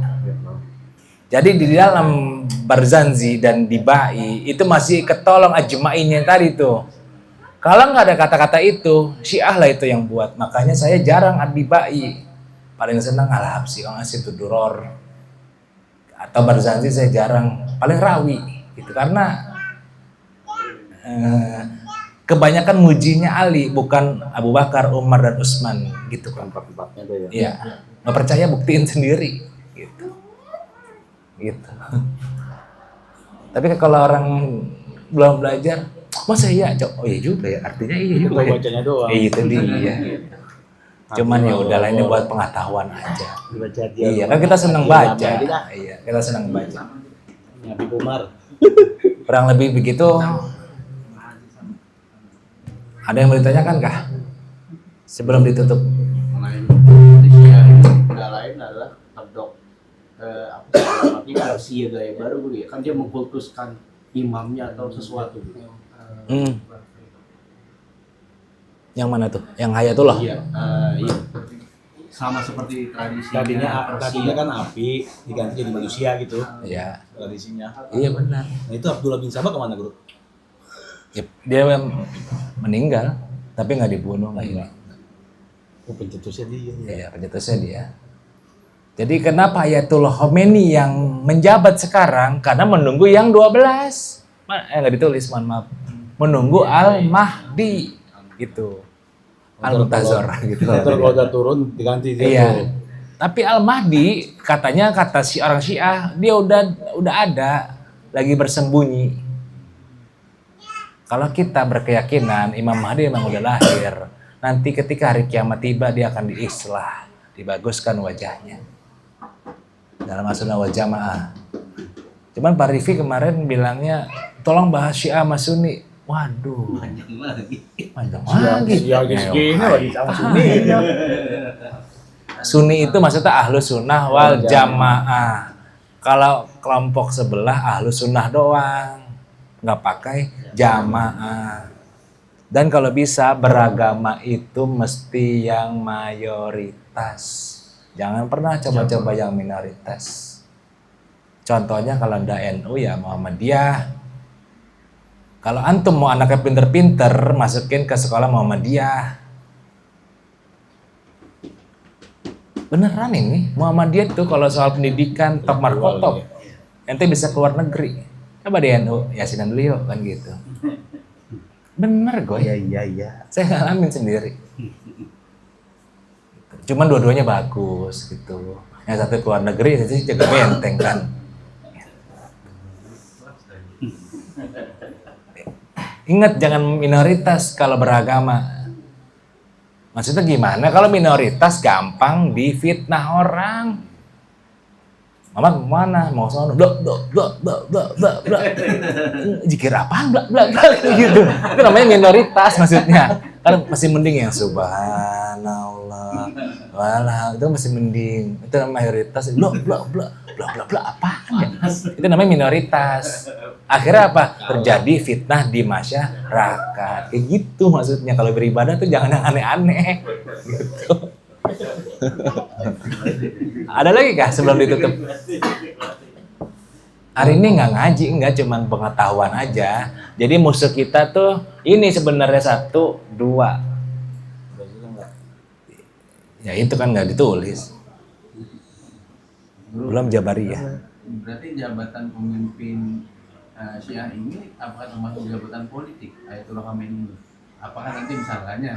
Jadi di dalam Barzanji dan Dibai itu masih ketolong ajma'innya tadi tuh. Kalau nggak ada kata-kata itu, Syiah lah itu yang buat. Makanya saya jarang Dibai. Paling senang Al-Habsyi, Asy Duror. Atau Barzanji saya jarang. Paling Rawi. Gitu. Karena kebanyakan mujinya Ali, bukan Abu Bakar, Umar dan Utsman gitu kan. Empat-empatnya tuh ya. Iya, nggak percaya buktiin sendiri gitu. Tapi kalau orang belum belajar, masa iya? Oh iya juga ya, artinya iya Itu juga ya. bacanya doang. Itu dia. Cuman ya udahlah, ini buat pengetahuan aja. Iya, kan kita senang baca. Iya, kita senang baca. Nabi Umar. Kurang lebih begitu. Ada yang mau ditanyakan kah? Sebelum ditutup. Mengenai Syiah ini nggak lain adalah terdok artinya Syiah gaya baru gitu ya. Kan dia mengkultuskan imamnya atau sesuatu gitu. Yang mana tuh? Yang Hayatullah? Iya, iya. Sama seperti tradisinya. Tadinya kan api diganti jadi manusia gitu. Iya. Tradisinya. Iya benar. Nah itu Abdullah bin Sabah kemana, Bro? Ya, dia meninggal, tapi nggak dibunuh, nggak hilang. Oh, pencetusnya dia. Iya, pencetusnya dia. Jadi kenapa Ayatullah Khomeini yang menjabat sekarang? Karena menunggu yang 12. Nggak ditulis, mohon maaf. Menunggu Al-Mahdi gitu. Al-Muntazor gitu. Kalau udah turun diganti dia. Iya. Tuh. Tapi Al-Mahdi katanya kata si orang Syiah, dia udah ada, lagi bersembunyi. Kalau kita berkeyakinan Imam Mahdi memang udah lahir, nanti ketika hari kiamat tiba dia akan diislah, dibaguskan wajahnya dalam Ahlussunnah wal Jamaah. Cuman Pak Rifi kemarin bilangnya tolong bahas Syiah sama Sunni. Waduh, Panjang lagi. panjang lagi. Lagi segini lagi sama Sunni. Sunni itu maksudnya Ahlussunnah wal Jamaah. Kalau kelompok sebelah Ahlussunnah doang, nggak pakai jamaah. Dan kalau bisa beragama itu mesti yang mayoritas. Jangan pernah coba-coba yang minoritas. Contohnya kalau Anda NU ya Muhammadiyah. Kalau antum mau anaknya pinter-pinter, masukin ke sekolah Muhammadiyah. Beneran ini, Muhammadiyah tuh kalau soal pendidikan top markotop. Ente bisa keluar negeri. Coba di NU, yasinan dulu yuk, kan gitu. Bener gue. Iya. Saya ngalamin sendiri. Cuman dua-duanya bagus gitu. Yang satu keluar negeri, yang satu jaga benteng kan. Ingat jangan minoritas kalau beragama. Maksudnya gimana? Kalau minoritas gampang difitnah orang. Mamat mana? Mau sono blak jikir apaan blak gitu. Itu namanya minoritas maksudnya. Kan masih mending yang subhanallah. Walah, itu masih mending. Itu namanya mayoritas. Blak apaan ya? Itu namanya minoritas. Akhirnya apa? Terjadi fitnah di masyarakat. Kayak gitu maksudnya. Kalau beribadah tuh jangan yang aneh-aneh. Gitu. Ada lagi kah sebelum ditutup? Hari ini nggak ngaji, nggak cuman pengetahuan aja. Jadi musuh kita tuh ini sebenarnya 1, 2. Ya itu kan nggak ditulis. Belum Jabariyah. Berarti jabatan pemimpin Syiah ini apakah termasuk jabatan politik Ayatullah Khamenei ini? Apakah nanti misalnya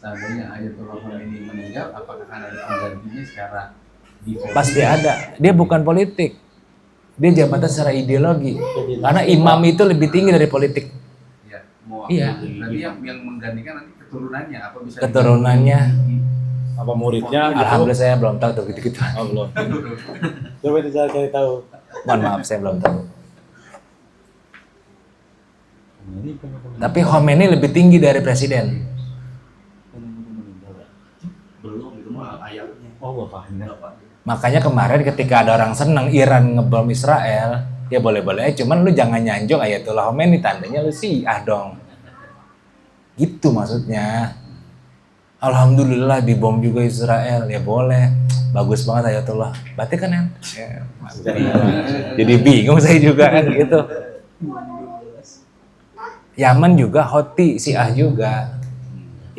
seandainya Ayatullah Khamenei meninggal, apakah akan ada penggantinya secara dipolitik? Pasti ada. Dia bukan politik. Dia jabatan secara ideologi. Karena imam itu lebih tinggi dari politik. Ya, mau Iya. nanti yang menggantikan nanti keturunannya apa bisa Keturunannya, Apa muridnya gitu? alhamdulillah saya belum tahu tuh gitu-gitu. Oh, belum. Coba kita cari tahu. Mohon maaf saya belum tahu. Tapi Khomeini lebih tinggi dari presiden. Belum itu mah ayatnya. Oh, bapaknya. Makanya kemarin ketika ada orang seneng Iran ngebom Israel, ya boleh-boleh aja, cuman lu jangan nyanjung Ayatullah Khomeini, tandanya lu Syiah dong. Gitu maksudnya. Alhamdulillah dibom juga Israel, ya boleh. Bagus banget Ayatullah. Berarti kan ya, jadi bingung saya juga kan gitu. Yaman juga Houthi, Syiah juga.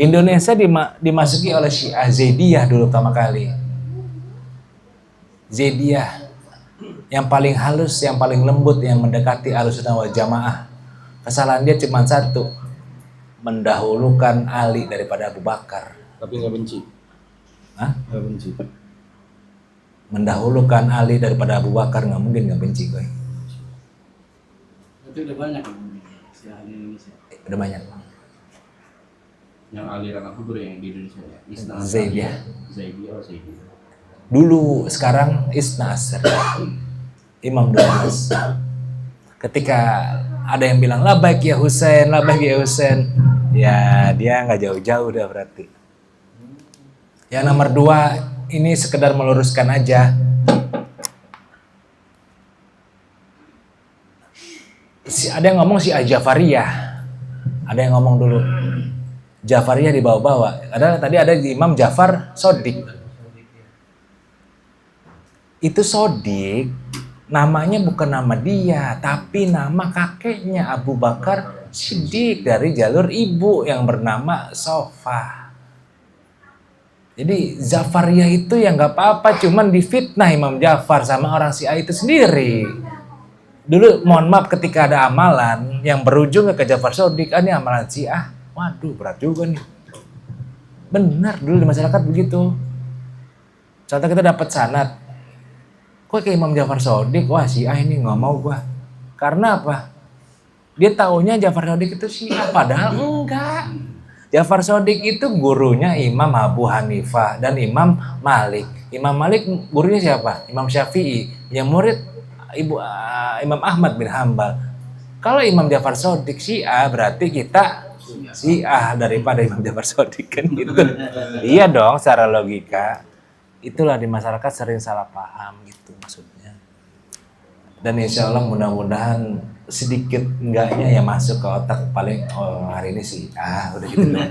Indonesia dimasuki oleh Syiah Zaidiyah dulu pertama kali. Zaidiyah yang paling halus, yang paling lembut, yang mendekati Ahlussunnah wal Jamaah. Kesalahan dia cuma satu, mendahulukan Ali daripada Abu Bakar. Tapi nggak benci. Hah? Nggak benci. Mendahulukan Ali daripada Abu Bakar, nggak mungkin nggak benci gue. Itu udah banyak kan Syiah di Indonesia. Udah banyak. Yang aliran aku tuh yang di Indonesia ya. Isna Zaidiyah. Zaidiyah. Dulu, sekarang Isna Asr. Imam 12. Ketika ada yang bilang labbaik ya Husain, labbaik ya Husain, ya dia nggak jauh-jauh udah berarti. Yang nomor 2 ini sekedar meluruskan aja. Ada yang ngomong si Jafariyah. Ada yang ngomong dulu Jafariyah dibawa-bawa. Tadi ada Imam Jafar Shodiq. Itu Shodiq namanya bukan nama dia, tapi nama kakeknya Abu Bakar Siddiq dari jalur ibu yang bernama Sofa. Jadi Jafariyah itu yang nggak apa-apa, cuman difitnah Imam Jafar sama orang Syiah itu sendiri. Dulu mohon maaf ketika ada amalan yang berujung ke Jafar Shodiq, ini amalan Syiah. Waduh berat juga nih. Benar dulu di masyarakat begitu. Contoh kita dapat sanad. Kok kayak Imam Jafar Shodiq, wah Syiah ini nggak mau gua. Karena apa? Dia taunya Jafar Shodiq itu Syiah, padahal enggak. Ja'far Shadiq itu gurunya Imam Abu Hanifah dan Imam Malik. Imam Malik gurunya siapa? Imam Syafi'i. Yang murid Imam Ahmad bin Hambal. Kalau Imam Ja'far Shadiq Syiah, berarti kita Syiah daripada Imam Ja'far Shadiq kan gitu. Iya dong, secara logika. Itulah di masyarakat sering salah paham gitu maksudnya. Dan insya Allah mudah-mudahan sedikit enggaknya ya masuk ke otak paling hari ini sih udah gitu dong.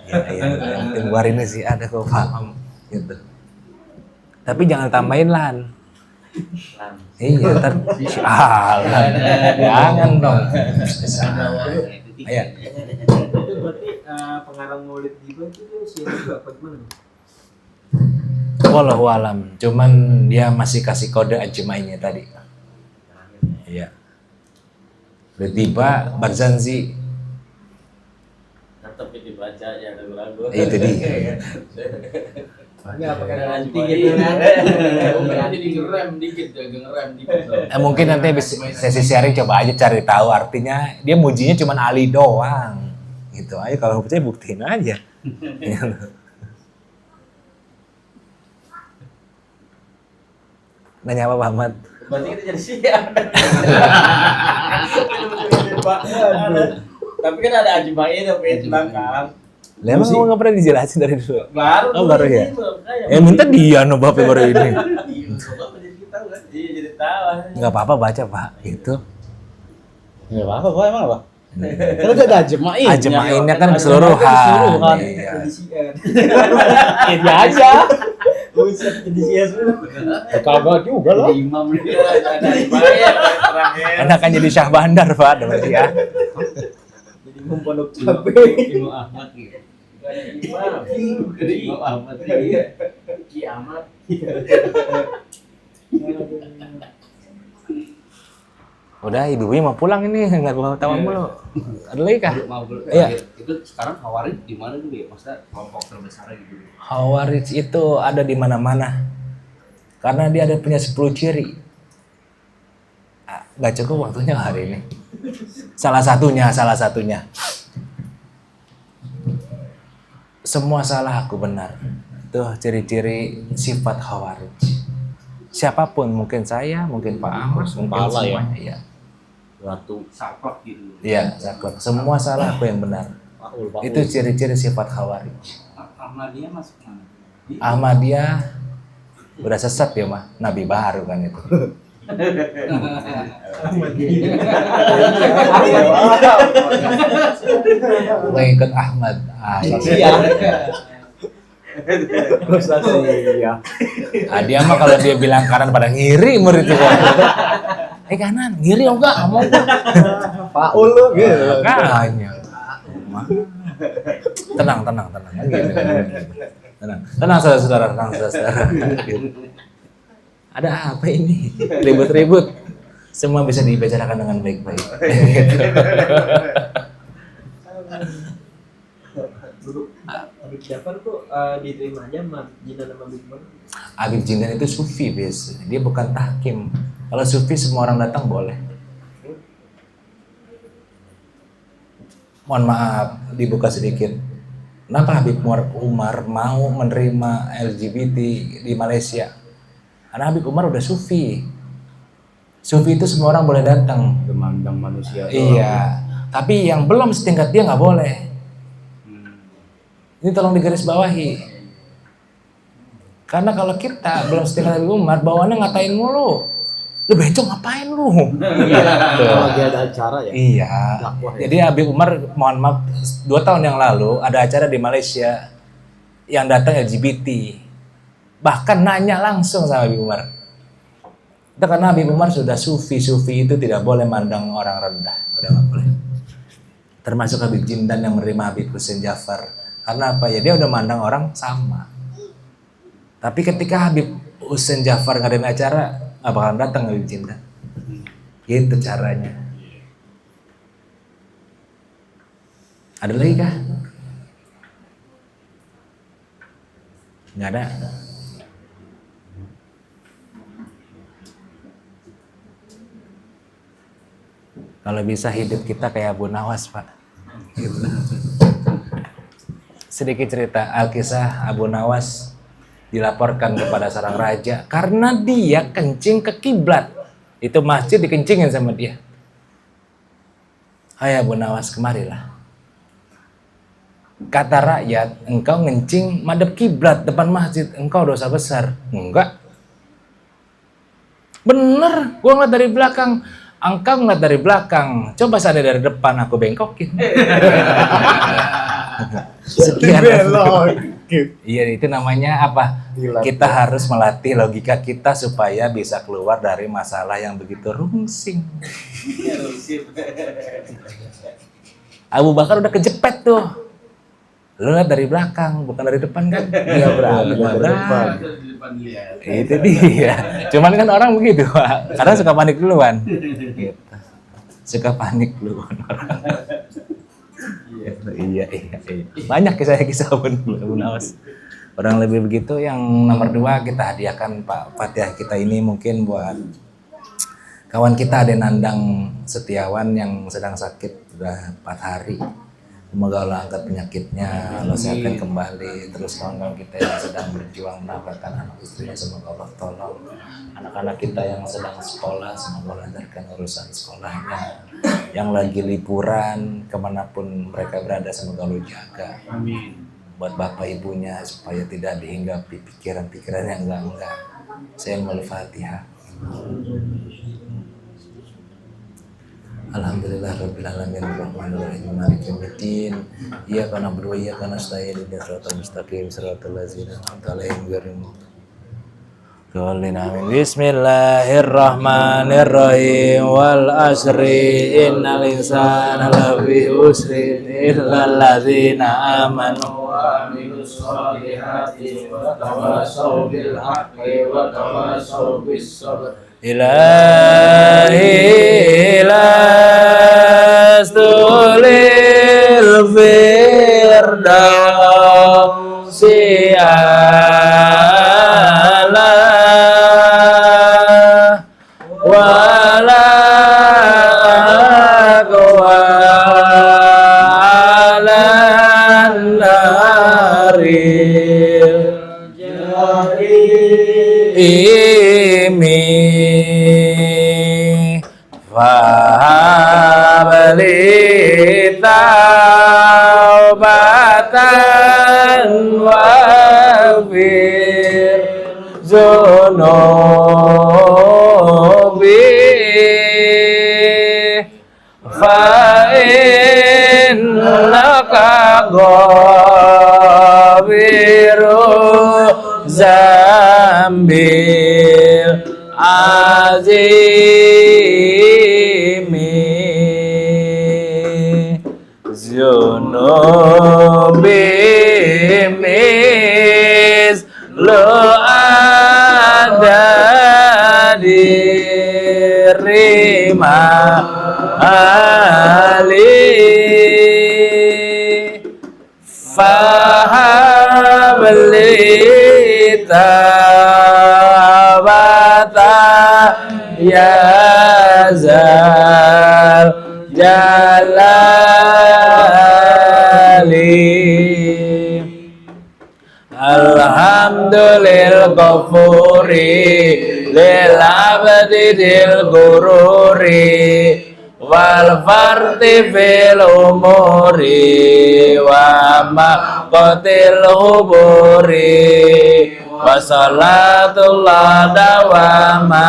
Yang penting hari ini sih ada kok paham gitu. Tapi jangan tambahin lan. Iya, jangan dong. Ayo. Itu berarti pengarang Maulid Gibran itu sih apa gimana? Wallahu alam. Cuman dia masih kasih kode ajmainya tadi. Iya. Tiba Barzanzi Tetap dibaca aja lagu-lagu. itu dia. Enggak pakai nanti gitu kan. Berarti digerem dikit. Mungkin nanti habis sesi sharing coba aja cari tahu artinya. Dia mujinya cuma Ali doang. Gitu aja, kalau percaya buktiin aja. Nanya apa Pak Ahmad? Berarti kita jadi siap. Tapi kan ada ajmain tapi belakang. Lah emang kamu nggak pernah dijelasin dari dulu? Baru. Oh baru ya? Minta dia no bapak baru ini. Iya jadi tahu. Nggak apa-apa baca Pak. Gitu. Enggak apa-apa, kok emang apa? Kan udah ada ajmain. Ajmainnya kan keseluruhan. Iya. Ini aja. Buset jadi siap semua. Kagak juga loh. Imam Iya ada ajmain terakhir. Enakan jadi Syah Bandar Pak, berarti ya. Jadi mempondok capek. Imam Ahmad gitu. Imam Ahmad iya. Kiamat. Udah ibu-ibunya mau pulang ini, nggak bawa tamu mulu. Ada lagi kah? Mau Iya. itu sekarang Khawarij di mana dulu ya? Maksudnya kelompok terbesar gitu. Khawarij itu ada di mana-mana. Karena dia ada punya 10 ciri. Nggak cukup waktunya hari ini. Salah satunya. Semua salah aku benar. Itu ciri-ciri sifat Khawarij. Siapapun, mungkin saya, mungkin Pak Ahmad, mungkin Kepala ya? semuanya. Iya. Batu. Saklek gitu. Iya, saklek. Semua salah aku yang benar. Itu ciri-ciri sifat Khawarij. Ahmadiyah masuk mana? Ahmadiyah udah sesat ya mah, nabi baru kan itu. Gue ikut Ahmad. Dia mah kalau dia bilang kanan pada ngiri murid itu. Kanan, ngiri enggak? Kamu Paul lu gitu. makanya. Tenang. Tenang saudara. Ada apa ini? Ribut-ribut. Semua bisa dibicarakan dengan baik-baik. Gitu. Habib Ja'far tuh diterima aja sama Jinan sama Bigman. Habib Jindan itu sufi biasa. Dia bukan tahkim. Kalau sufi semua orang datang boleh. Mohon maaf, dibuka sedikit. Kenapa Habib Umar mau menerima LGBT di Malaysia? Karena Habib Umar udah sufi. Sufi itu semua orang boleh datang. Memandang manusia. Iya. Tapi yang belum setingkat dia nggak boleh. Ini tolong digarisbawahi. Karena kalau kita belum setingkat Habib Umar, bawaannya ngatain mulu. Lu becong ngapain lu? Lagi ada acara ya? Iya. Dakwah ya? Jadi Habib Umar, mohon maaf, 2 tahun yang lalu ada acara di Malaysia yang datang LGBT. Bahkan nanya langsung sama Habib Umar. Itu karena Habib Umar sudah sufi itu tidak boleh mandang orang rendah. Udah nggak boleh. Termasuk Habib Jindan yang menerima Habib Hussein Ja'far. Karena apa ya? Dia udah mandang orang sama. Tapi ketika Habib Hussein Ja'far ngadain acara, nggak bakalan datang Habib Jindan. Gitu caranya. Ada lagi kah? Nggak ada. Kalau bisa hidup kita kayak Abu Nawas, Pak. Gitu. sedikit cerita Alkisah Abu Nawas dilaporkan kepada seorang raja karena dia kencing ke kiblat. Itu masjid dikencingin sama dia. Hai Abu Nawas, kemarilah. Kata rakyat, engkau ngencing madep kiblat depan masjid, engkau dosa besar. Enggak. Bener, gua ngeliat dari belakang. Engkau ngeliat dari belakang. Coba saya dari depan, aku bengkokin. Sekian. Iya, itu namanya apa? Kita harus melatih logika kita supaya bisa keluar dari masalah yang begitu rungsing. Abu Bakar udah kejepit tuh. Lu lihat dari belakang, bukan dari depan kan? Iya berani dari depan. Di depan dia. Itu dia. Cuman kan orang begitu, Pak. Karena suka panik duluan. Gitu. Suka panik duluan orang. Iya. Banyak kisah-kisah Abu Nawas. Orang lebih begitu. Yang nomor 2 kita hadiahkan Pak Fatihah kita ini mungkin buat kawan kita Ade Nandang Setiawan yang sedang sakit sudah 4 hari. Semoga Allah angkat penyakitnya, Allah sehatkan kembali. Terus kawan-kawan kita yang sedang berjuang menafkahkan anak istrinya, semoga Allah tolong. Anak-anak kita yang sedang sekolah, semoga Allah lancarkan urusan sekolahnya. Yang lagi liburan, kemanapun mereka berada, semoga Allah jaga. Amin. Buat bapak ibunya supaya tidak dihinggapi pikiran-pikiran yang enggak. Saya Al-Fatihah. Alhamdulillah rabbil alamin arrahmanir rahim maliki yaumiddin iyyaka na'budu wa iyyaka nasta'in ihdinas siratal mustaqim siratal ladzina an'amta 'alaihim ghairil maghdubi 'alaihim. Bismillahirrahmanirrahim wal asri innal insana lafi khusrin illal ladzina amanu wa amilus solihati wa tawassaw bil haqqi wa tawassaw bis sabr. Ilahi lastulil firdausi ala wala aqwa ala naril imi fahabli taubatan wafir zunubi fa'innaka ghafiru zambil azimi zunubi mislu adirima ali fahabli tabata ya zal jalali alhamdulillah ghafuri lil abdi dil gururi wal farti fil umuri wa ma qatil huburi wa salatullah dawama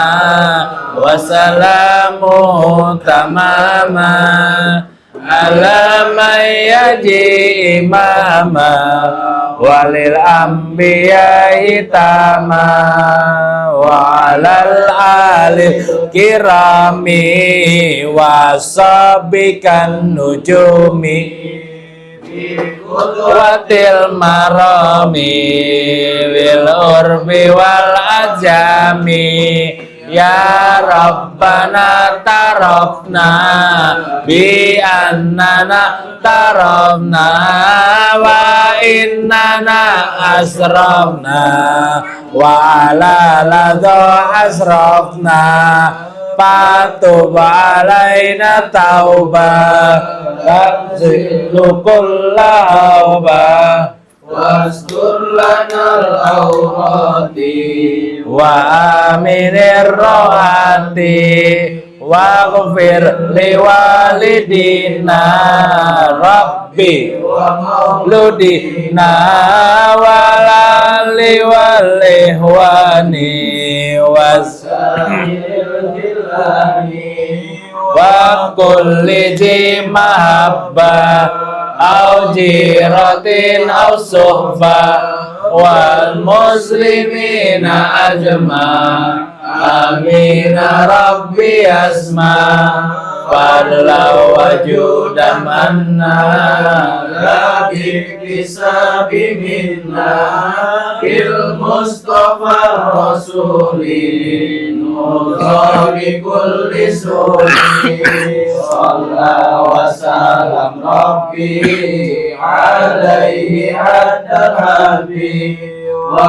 wa salamu tamama ala may yaji imama walil anbiya itama wa alal alil kirami wasabikan nujumi watil marami wil urbi wal ajami ya Rabbana tarafna bi annana tarafna wa innana asrafna wa ala ladha asrafna patub alaina tauba tabzilu kullahauba wastur lanal aurati wa aminir rawati wa ghfir liwalidina rabbi wa mauludina walali walihwani wa kulli di mahabba au jiratin au suhba wal muslimina ajma amin rabbi asma fadla wajuda manna labik bisabi minna il mustafa rasulin nurri kulli suri salla wa salam rabbi alaihi ad-dahabi wa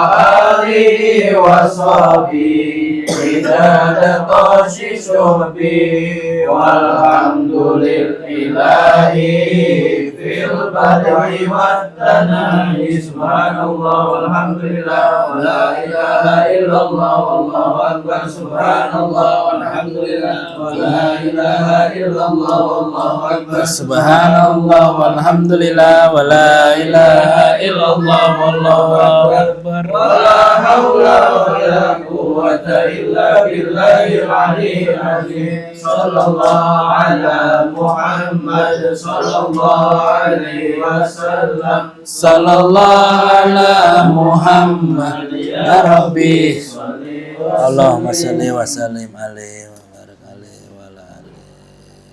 alihi wa sahbihi idada tashi syuhbi walhamdulillahi fil bad'i wat tana'i subhanallah walhamdulillah wa la ilaha illallah wallahu akbar subhanallah walhamdulillah wa la ilaha illallah wallahu akbar subhanallah walhamdulillah wa la ilaha illallah wallahu akbar wa la hawla wa la quwwata illa billahil aliyyil azim sallallahu ala Muhammad sallallahu alaihi wasallam sallallahu ala Muhammad ya Rabbi Allahumma salli wa sallim alaihi